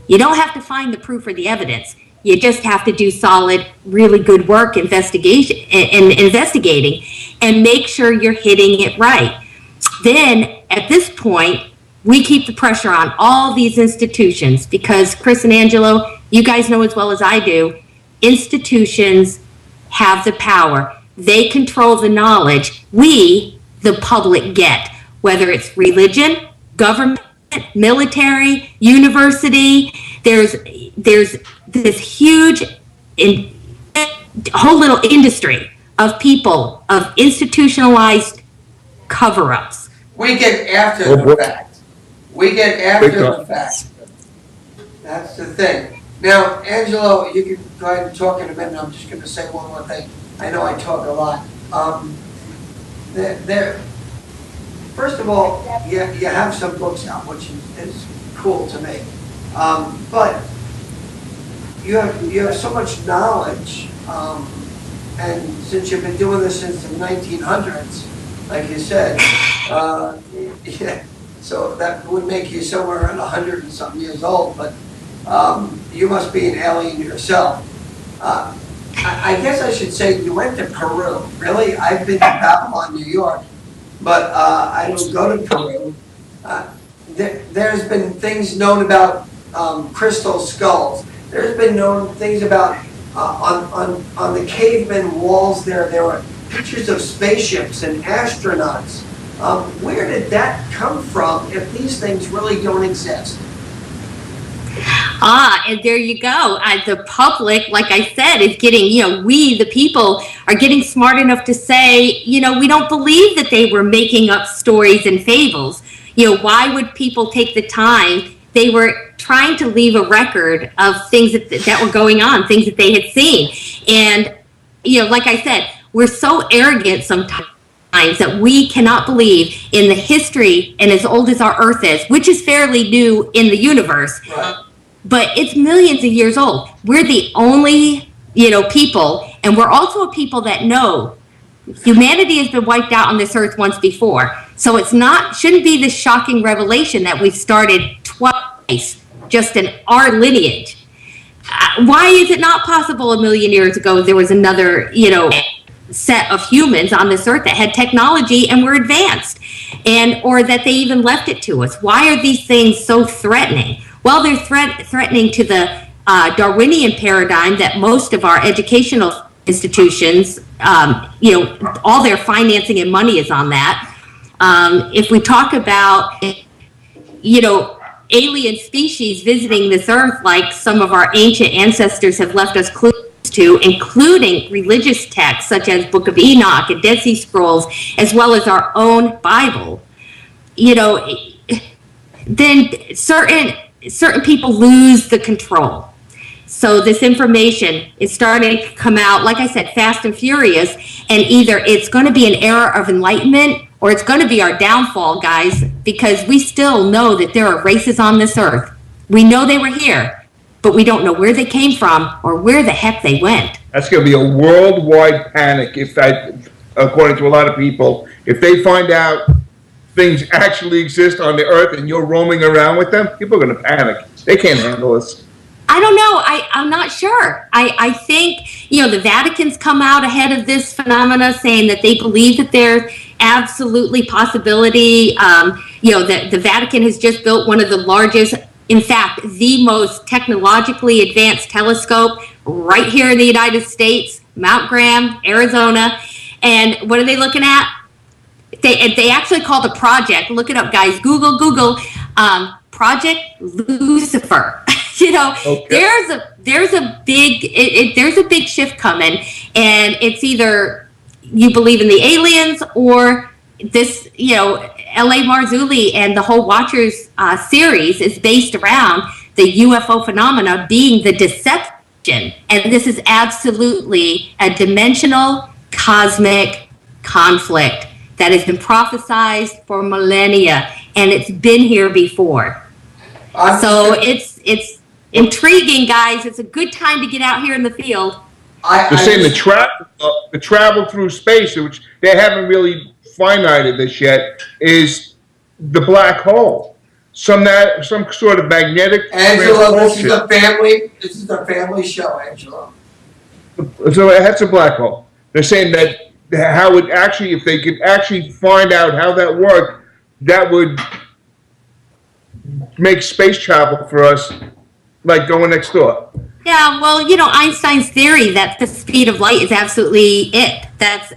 You don't have to find the proof or the evidence. You just have to do solid, really good work investigation and investigating and make sure you're hitting it right. Then at this point, we keep the pressure on all these institutions because, Chris and Angelo, you guys know as well as I do, institutions have the power. They control the knowledge we, the public, get, whether it's religion, government, military, university. There's this huge whole little industry of people, of institutionalized cover-ups. We get after the fact. We get after the fact. That's the thing. Now, Angelo, you can go ahead and talk in a minute. I'm just going to say one more thing. I know I talk a lot. First of all, you have some books out, which is cool to me. But you have so much knowledge and since you've been doing this since the 1900s, like you said, yeah, so that would make you somewhere around 100 and something years old, but you must be an alien yourself. I guess I should say you went to Peru. Really? I've been to Babylon, New York, but I don't go to Peru. There's been things known about crystal skulls. There's been known things about on the caveman walls there were pictures of spaceships and astronauts. Where did that come from if these things really don't exist? And there you go. The public, like I said, is getting, we, the people, are getting smart enough to say, we don't believe that they were making up stories and fables. Why would people take the time? They were trying to leave a record of things that were going on, things that they had seen. And, like I said, we're so arrogant sometimes that we cannot believe in the history and as old as our Earth is, which is fairly new in the universe. Right. But it's millions of years old. We're the only, people, and we're also a people that know humanity has been wiped out on this earth once before. So shouldn't be this shocking revelation that we've started twice just in our lineage. Why is it not possible a million years ago there was another, set of humans on this earth that had technology and were advanced, or that they even left it to us? Why are these things so threatening? Well, they're threatening to the Darwinian paradigm that most of our educational institutions, all their financing and money is on that. If we talk about, alien species visiting this earth like some of our ancient ancestors have left us clues to, including religious texts such as Book of Enoch and Dead Sea Scrolls, as well as our own Bible, then certain people lose the control. So this information is starting to come out, like I said, fast and furious, and either it's going to be an era of enlightenment or it's going to be our downfall, guys, because we still know that there are races on this earth. We know they were here, but we don't know where they came from or where the heck they went. That's going to be a worldwide panic according to a lot of people, if they find out things actually exist on the earth and you're roaming around with them. People are going to panic. They can't handle us. I don't know. I'm not sure. I think, the Vatican's come out ahead of this phenomena saying that they believe that there's absolutely possibility. That the Vatican has just built one of the largest, in fact, the most technologically advanced telescope right here in the United States, Mount Graham, Arizona. And what are they looking at? They actually called a project. Look it up, guys. Google, Project Lucifer. Okay. There's a big shift coming, and it's either you believe in the aliens or this, L.A. Marzulli and the whole Watchers series is based around the UFO phenomena being the deception, and this is absolutely a dimensional cosmic conflict that has been prophesized for millennia, and it's been here before. So it's intriguing, guys. It's a good time to get out here in the field. They're saying the travel through space, which they haven't really finited this yet, is the black hole. Some sort of magnetic. Angelo, this is a family show, Angelo. So that's a black hole. They're saying that how it actually, if they could actually find out how that worked, that would make space travel for us like going next door. Yeah, well, Einstein's theory that the speed of light is absolutely it.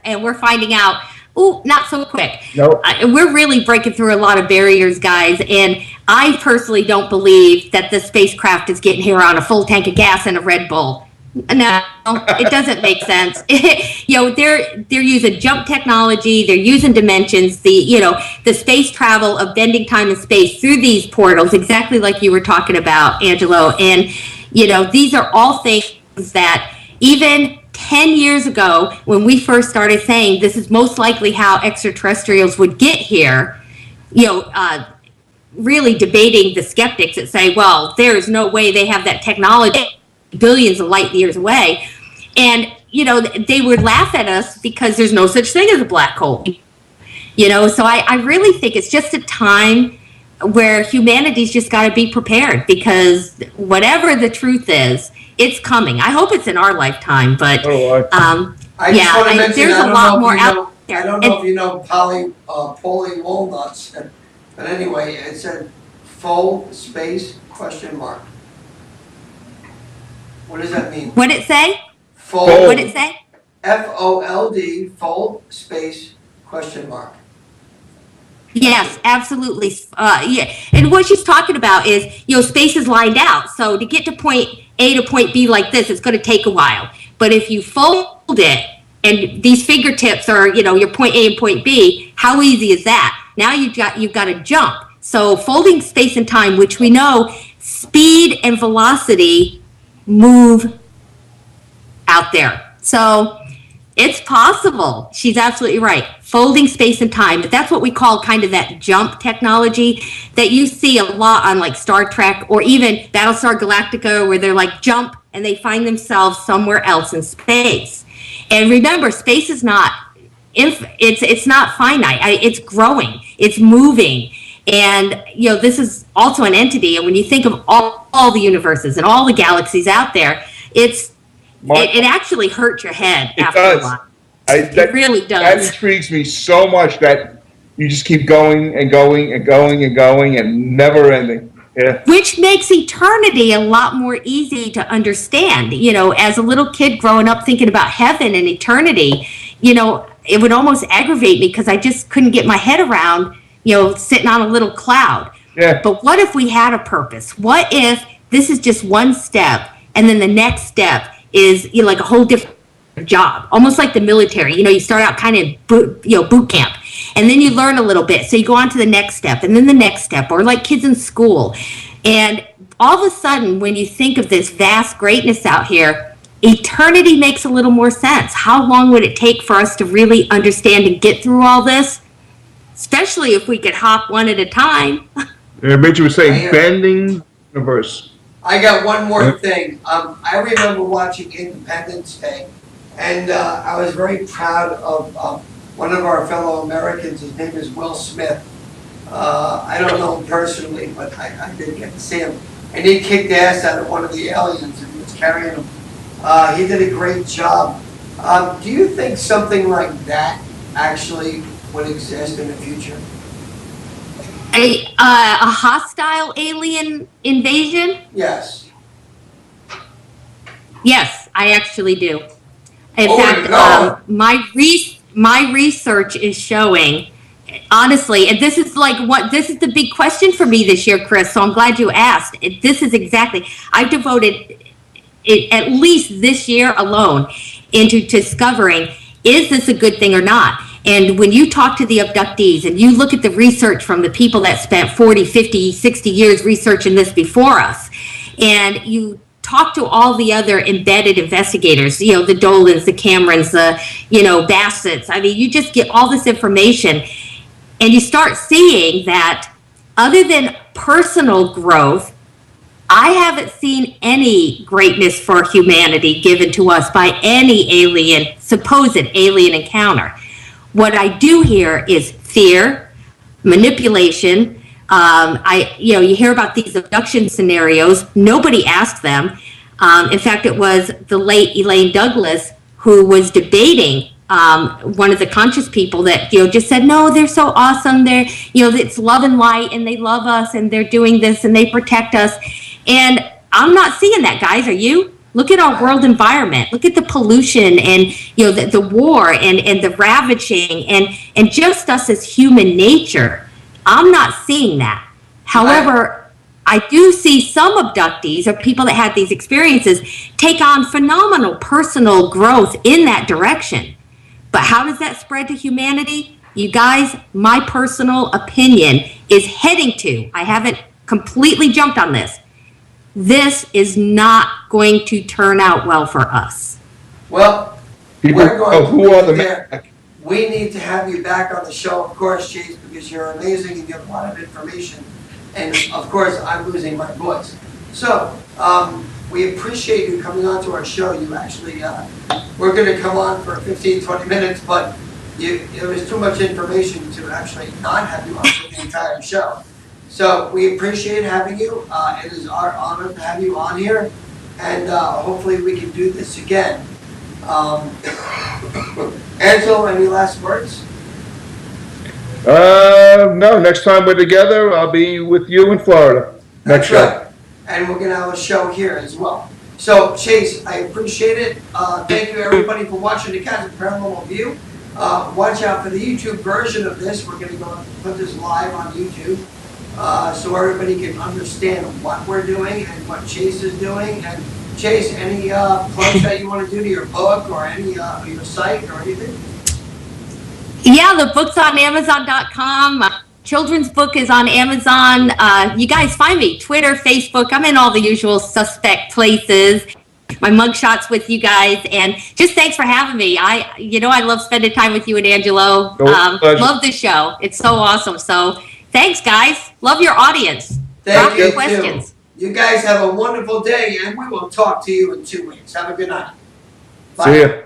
And we're finding out, not so quick. Nope. We're really breaking through a lot of barriers, guys. And I personally don't believe that the spacecraft is getting here on a full tank of gas and a Red Bull. No, it doesn't make sense. They're using jump technology. They're using dimensions. The space travel of bending time and space through these portals, exactly like you were talking about, Angelo. And these are all things that even 10 years ago, when we first started saying this is most likely how extraterrestrials would get here, really debating the skeptics that say, well, there is no way they have that technology billions of light years away. And they would laugh at us because there's no such thing as a black hole. So I really think it's just a time where humanity's just got to be prepared, because whatever the truth is, it's coming. I hope it's in our lifetime, but I just want to mention, there's a lot more out there. I don't know if you know poly walnuts, but anyway, it said fold space ? What does that mean? What'd it say? Fold. What'd it say? FOLD, fold space ? Yes, absolutely. Yeah, and what she's talking about is, space is lined out. So to get to point A to point B like this, it's going to take a while. But if you fold it, and these fingertips are, your point A and point B, how easy is that? Now you've got to jump. So folding space and time, which we know speed and velocity move out there. So it's possible. She's absolutely right. Folding space and time. But that's what we call kind of that jump technology that you see a lot on like Star Trek or even Battlestar Galactica, where they're like jump and they find themselves somewhere else in space. And remember, space is not it's not finite. It's growing. It's moving. And, this is also an entity. And when you think of all the universes and all the galaxies out there, it actually hurts your head after a while. It really does. That intrigues me so much that you just keep going and going and going and going and never ending. Yeah. Which makes eternity a lot more easy to understand. As a little kid growing up thinking about heaven and eternity, it would almost aggravate me because I just couldn't get my head around, sitting on a little cloud. Yeah. But what if we had a purpose? What if this is just one step and then the next step is, like a whole different job, almost like the military. You start out kind of boot camp, and then you learn a little bit. So you go on to the next step, and then the next step, or like kids in school. And all of a sudden, when you think of this vast greatness out here, eternity makes a little more sense. How long would it take for us to really understand and get through all this? Especially if we could hop one at a time. Richard was saying bending universe. I got one more thing. I remember watching Independence Day, and I was very proud of one of our fellow Americans. His name is Will Smith. I don't know him personally, but I did get to see him. And he kicked ass out of one of the aliens and was carrying him. He did a great job. Do you think something like that actually would exist in the future? A hostile alien invasion? Yes. Yes, I actually do. In fact, my research is showing, honestly, and this is the big question for me this year, Chris, so I'm glad you asked. This is exactly, I've devoted at least this year alone into discovering, is this a good thing or not? And when you talk to the abductees and you look at the research from the people that spent 40, 50, 60 years researching this before us, and you talk to all the other embedded investigators, the Dolans, the Camerons, the, Bassett's. I mean, you just get all this information and you start seeing that other than personal growth, I haven't seen any greatness for humanity given to us by any supposed alien encounter. What I do hear is fear, manipulation. You hear about these abduction scenarios. Nobody asked them. In fact, it was the late Elaine Douglas who was debating one of the conscious people that just said, no, they're so awesome. They're it's love and light, and they love us, and they're doing this, and they protect us. And I'm not seeing that, guys. Are you? Look at our world environment. Look at the pollution and the war and the ravaging and just us as human nature. I'm not seeing that. However, I do see some abductees or people that had these experiences take on phenomenal personal growth in that direction. But how does that spread to humanity? You guys, my personal opinion is heading to, I haven't completely jumped on this, this is not going to turn out well for us. Well, we're going to leave it there. We need to have you back on the show, of course, Chase, because you're amazing and you have a lot of information. And, of course, I'm losing my voice. So, we appreciate you coming on to our show. You actually, we're going to come on for 15, 20 minutes, but there was too much information to actually not have you on for the entire show. So we appreciate having you. It is our honor to have you on here, and hopefully we can do this again. Angelo, any last words? No, next time we're together, I'll be with you in Florida. Next show. Right. And we're going to have a show here as well. So, Chase, I appreciate it. Thank you, everybody, for watching the CASPER Paranormal View. Watch out for the YouTube version of this. We're going to go put this live on YouTube so everybody can understand what we're doing and what Chase is doing. And, Chase, any plugs that you want to do to your book or any your site or anything? Yeah, the book's on Amazon.com. Children's book is on Amazon. You guys find me, Twitter, Facebook. I'm in all the usual suspect places. My mugshot's with you guys, and just thanks for having me. I love spending time with you and Angelo. Love the show. It's so awesome. So thanks, guys. Love your audience. Thank you. Questions. You guys have a wonderful day, and we will talk to you in 2 weeks. Have a good night. Bye. See ya.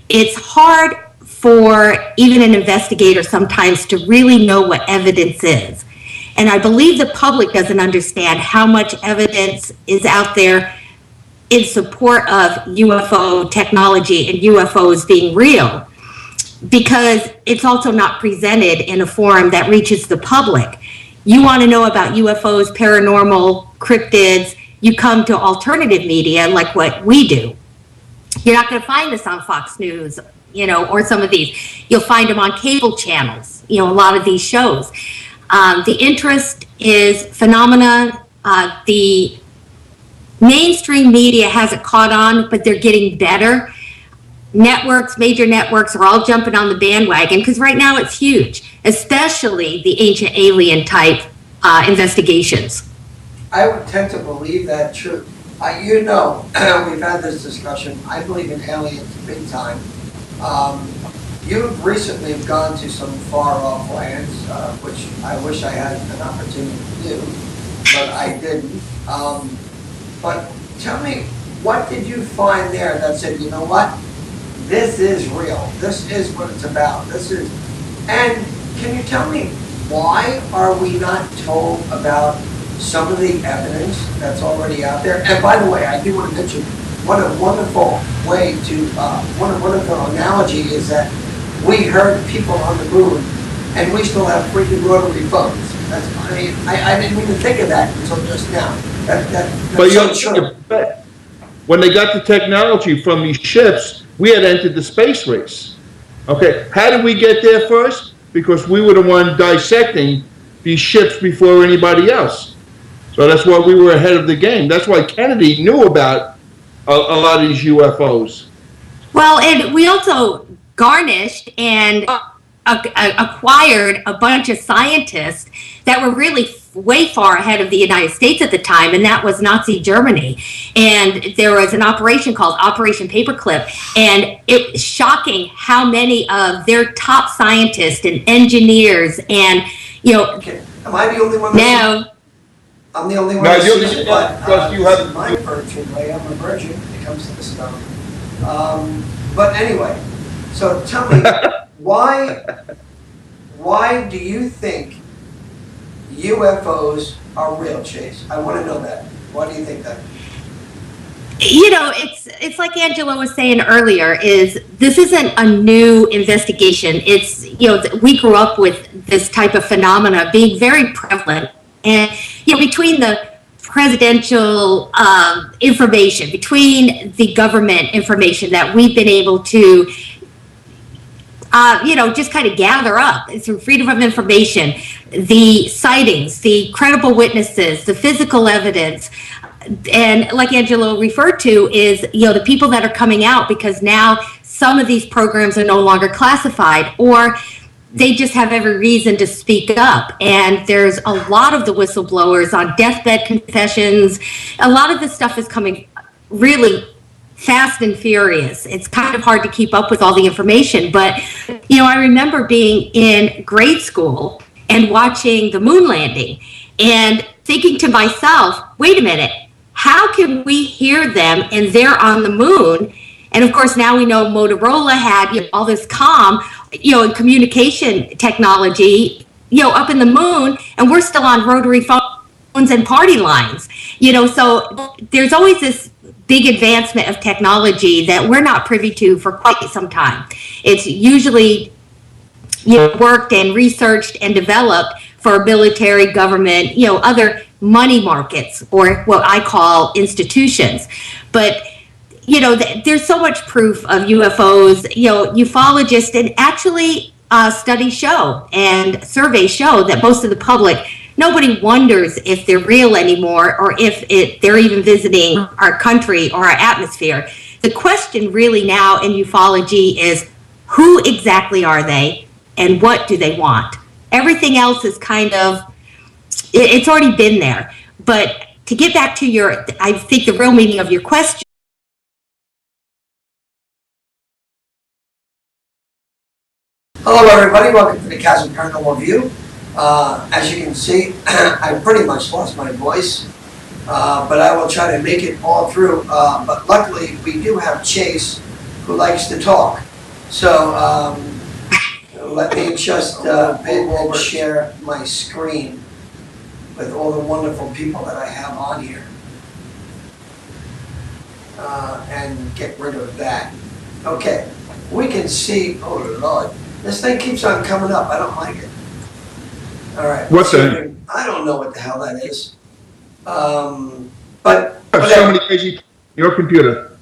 It's hard for even an investigator sometimes to really know what evidence is. And I believe the public doesn't understand how much evidence is out there in support of UFO technology and UFOs being real, because it's also not presented in a forum that reaches the public. You want to know about UFOs, paranormal, cryptids, you come to alternative media like what we do. You're not going to find this on Fox News, or some of these. You'll find them on cable channels, a lot of these shows. The interest is phenomena. The mainstream media hasn't caught on, but they're getting better. Networks, major networks are all jumping on the bandwagon because right now it's huge, especially the ancient alien type investigations. I would tend to believe that true. We've had this discussion. I believe in aliens big time. You've recently gone to some far-off lands, which I wish I had an opportunity to do, but I didn't. But tell me, what did you find there that said, you know what, this is real, this is what it's about, and can you tell me, why are we not told about some of the evidence that's already out there? And by the way, I do want to mention, what a wonderful way to, what a wonderful analogy is that we heard people on the moon and we still have freaking rotary phones. I didn't even think of that until just now. But when they got the technology from these ships, we had entered the space race. Okay, how did we get there first? Because we were the one dissecting these ships before anybody else. So that's why we were ahead of the game. That's why Kennedy knew about a lot of these UFOs. Well, and we also garnished and acquired a bunch of scientists that were really way far ahead of the United States at the time, and that was Nazi Germany. And there was an operation called Operation Paperclip, and it was shocking how many of their top scientists and engineers and, Okay. Am I the only one? No. I'm the only one. No, you're sees the it, but because you have my virgin way. I'm a virgin when it comes to this stuff. But anyway, so tell me, why do you think UFOs are real, Chase? I want to know that. Why do you think that? It's like Angela was saying earlier, this isn't a new investigation. It's, we grew up with this type of phenomena being very prevalent. And, between the presidential information, between the government information that we've been able to, just kind of gather up through freedom of information, the sightings, the credible witnesses, the physical evidence, and like Angelo referred to, is the people that are coming out, because now some of these programs are no longer classified, or they just have every reason to speak up. And there's a lot of the whistleblowers on deathbed confessions. A lot of this stuff is coming really fast and furious. It's kind of hard to keep up with all the information. But, I remember being in grade school and watching the moon landing and thinking to myself, wait a minute, how can we hear them and they're on the moon? And of course, now we know Motorola had all this comm, and communication technology, up in the moon, and we're still on rotary phones and party lines. So there's always this big advancement of technology that we're not privy to for quite some time. It's usually worked and researched and developed for military, government, other money markets, or what I call institutions. But there's so much proof of UFOs. Ufologists, and actually studies show and surveys show that most of the public, nobody wonders if they're real anymore, or if they're even visiting our country or our atmosphere. The question really now in ufology is, who exactly are they and what do they want? Everything else is kind of, it's already been there. But to get back to I think the real meaning of your question, Hello everybody, welcome to the CASPER Paranormal View. As you can see, I pretty much lost my voice, but I will try to make it all through. But luckily, we do have Chase, who likes to talk. So let me just share my screen with all the wonderful people that I have on here. And get rid of that. Okay, we can see, oh Lord. This thing keeps on coming up. I don't like it. All right. What's that? I don't know what the hell that is. But so many crazy. Your computer.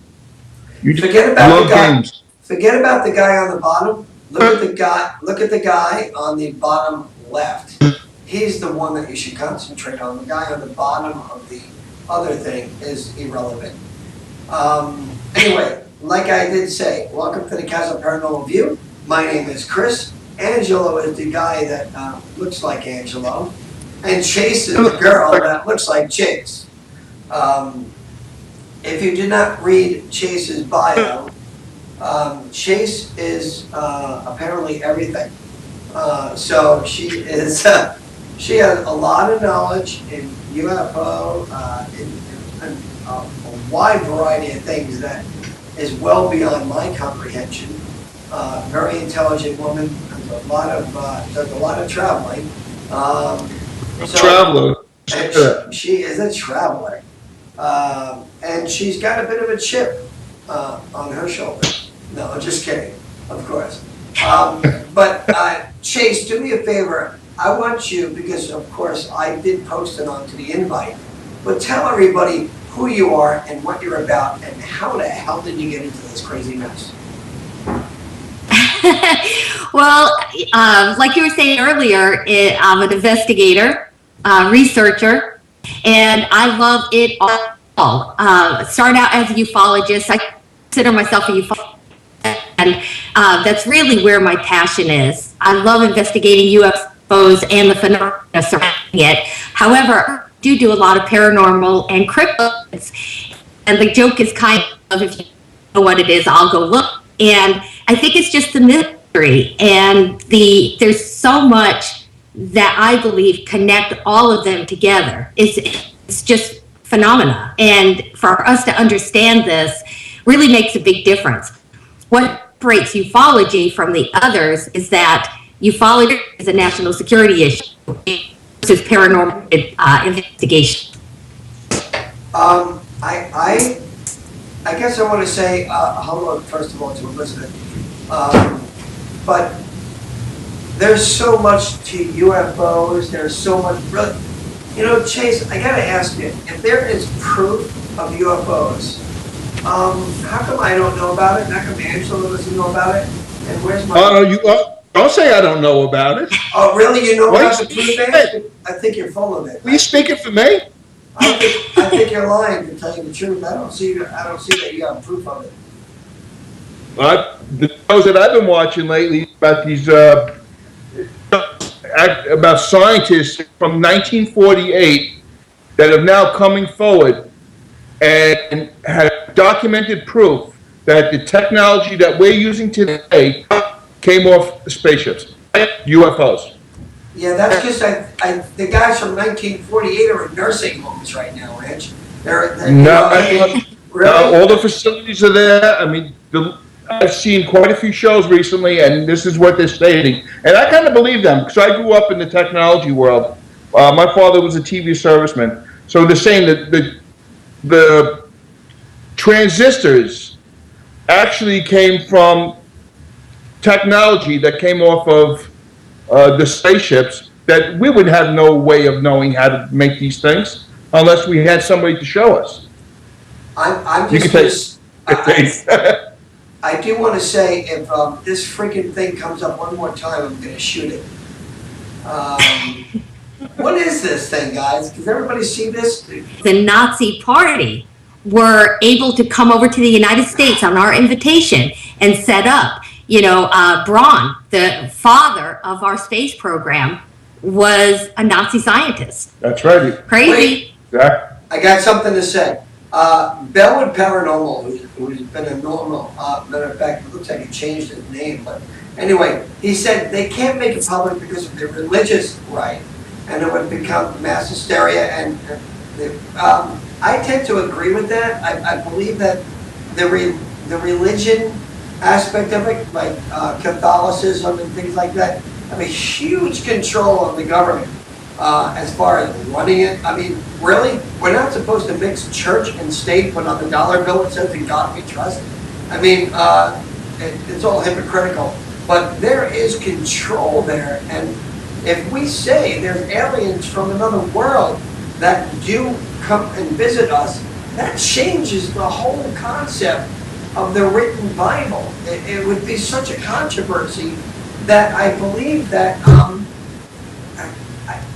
You just forget about love the guy. games. Forget about the guy on the bottom. Look at the guy. Look at the guy on the bottom left. He's the one that you should concentrate on. The guy on the bottom of the other thing is irrelevant. Anyway, like I did say, welcome to the CASPER Paranormal View. My name is Chris. Angelo is the guy that looks like Angelo. And Chase is the girl that looks like Chase. If you did not read Chase's bio, Chase is apparently everything. So she is, she has a lot of knowledge in UFO, in a wide variety of things that is well beyond my comprehension. Very intelligent woman, does a lot of traveling. Traveler. She is a traveler. And she's got a bit of a chip on her shoulder. No, I'm just kidding, of course. But Chase, do me a favor. I want you, because of course I did post it onto the invite, but tell everybody who you are and what you're about and how the hell did you get into this crazy mess? Well, like you were saying earlier, I'm an investigator, researcher, and I love it all. Started out as a ufologist. I consider myself a ufologist, and that's really where my passion is. I love investigating UFOs and the phenomena surrounding it. However, I do a lot of paranormal and cryptids, and the joke is kind of, if you know what it is, I'll go look. And I think it's just the mystery, and there's so much that I believe connect all of them together. It's just phenomena, and for us to understand this really makes a big difference. What separates ufology from the others is that ufology is a national security issue versus paranormal investigation. I guess I want to say hello, first of all, to Elizabeth. But there's so much to UFOs. There's so much. Really, You know, Chase, I gotta ask you, if there is proof of UFOs, how come I don't know about it? How come Angela doesn't know about it? And where's my... Don't say I don't know about it. Oh, really? You know What about are the you proof, saying? I think you're full of it. Are you speaking for me? I think you're lying, to tell you the truth. I don't see that you have proof of it. The shows that I've been watching lately about these about scientists from 1948 that are now coming forward and have documented proof that the technology that we're using today came off spaceships, UFOs. Yeah, that's just, the guys from 1948 are in nursing homes right now, Rich. They're really? All the facilities are there. I mean, I've seen quite a few shows recently, and this is what they're stating. And I kind of believe them, because I grew up in the technology world. My father was a TV serviceman. So they're saying that the transistors actually came from technology that came off of the spaceships, that we would have no way of knowing how to make these things unless we had somebody to show us. I do want to say, if this freaking thing comes up one more time, I'm going to shoot it. What is this thing, guys? Does everybody see this? The Nazi Party were able to come over to the United States on our invitation and set up. You know, Braun, the father of our space program, was a Nazi scientist. That's right. Crazy. Yeah. I got something to say. Bellwood Paranormal, who's been a normal, matter of fact, it looks like he changed his name, but anyway, he said they can't make it public because of their religious right, and it would become mass hysteria, and I tend to agree with that. I believe that the religion aspect of it, like Catholicism and things like that, have a huge control of the government as far as running it. I mean, really? We're not supposed to mix church and state, but on the dollar bill it says in God we trust. I mean, it's all hypocritical. But there is control there, and if we say there's aliens from another world that do come and visit us, that changes the whole concept of the written Bible. It would be such a controversy that I believe that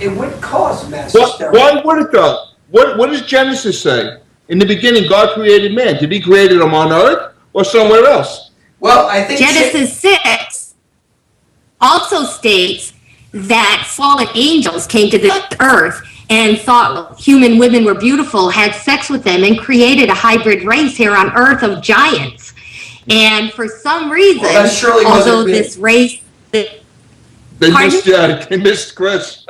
it would cause mass hysteria. Why would it though? What does Genesis say? In the beginning, God created man. Did he create him on earth or somewhere else? Well, I think Genesis 6 also states that fallen angels came to this earth and thought human women were beautiful, had sex with them, and created a hybrid race here on earth of giants. And for some reason, although this race... They missed Chris.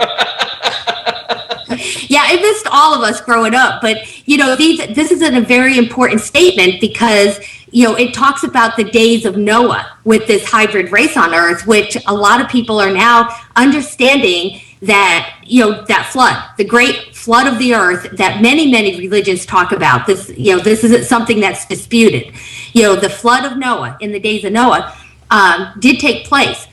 Yeah, it missed all of us growing up. But, you know, this is a very important statement because, you know, it talks about the days of Noah with this hybrid race on earth, which a lot of people are now understanding that, you know, that flood, the great flood of the earth that many, many religions talk about. This, you know, this isn't something that's disputed. You know, the flood of Noah in the days of Noah did take place.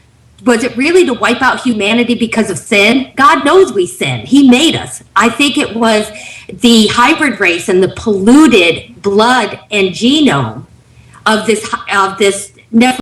Was it really to wipe out humanity because of sin? God knows we sin. He made us. I think it was the hybrid race and the polluted blood and genome of this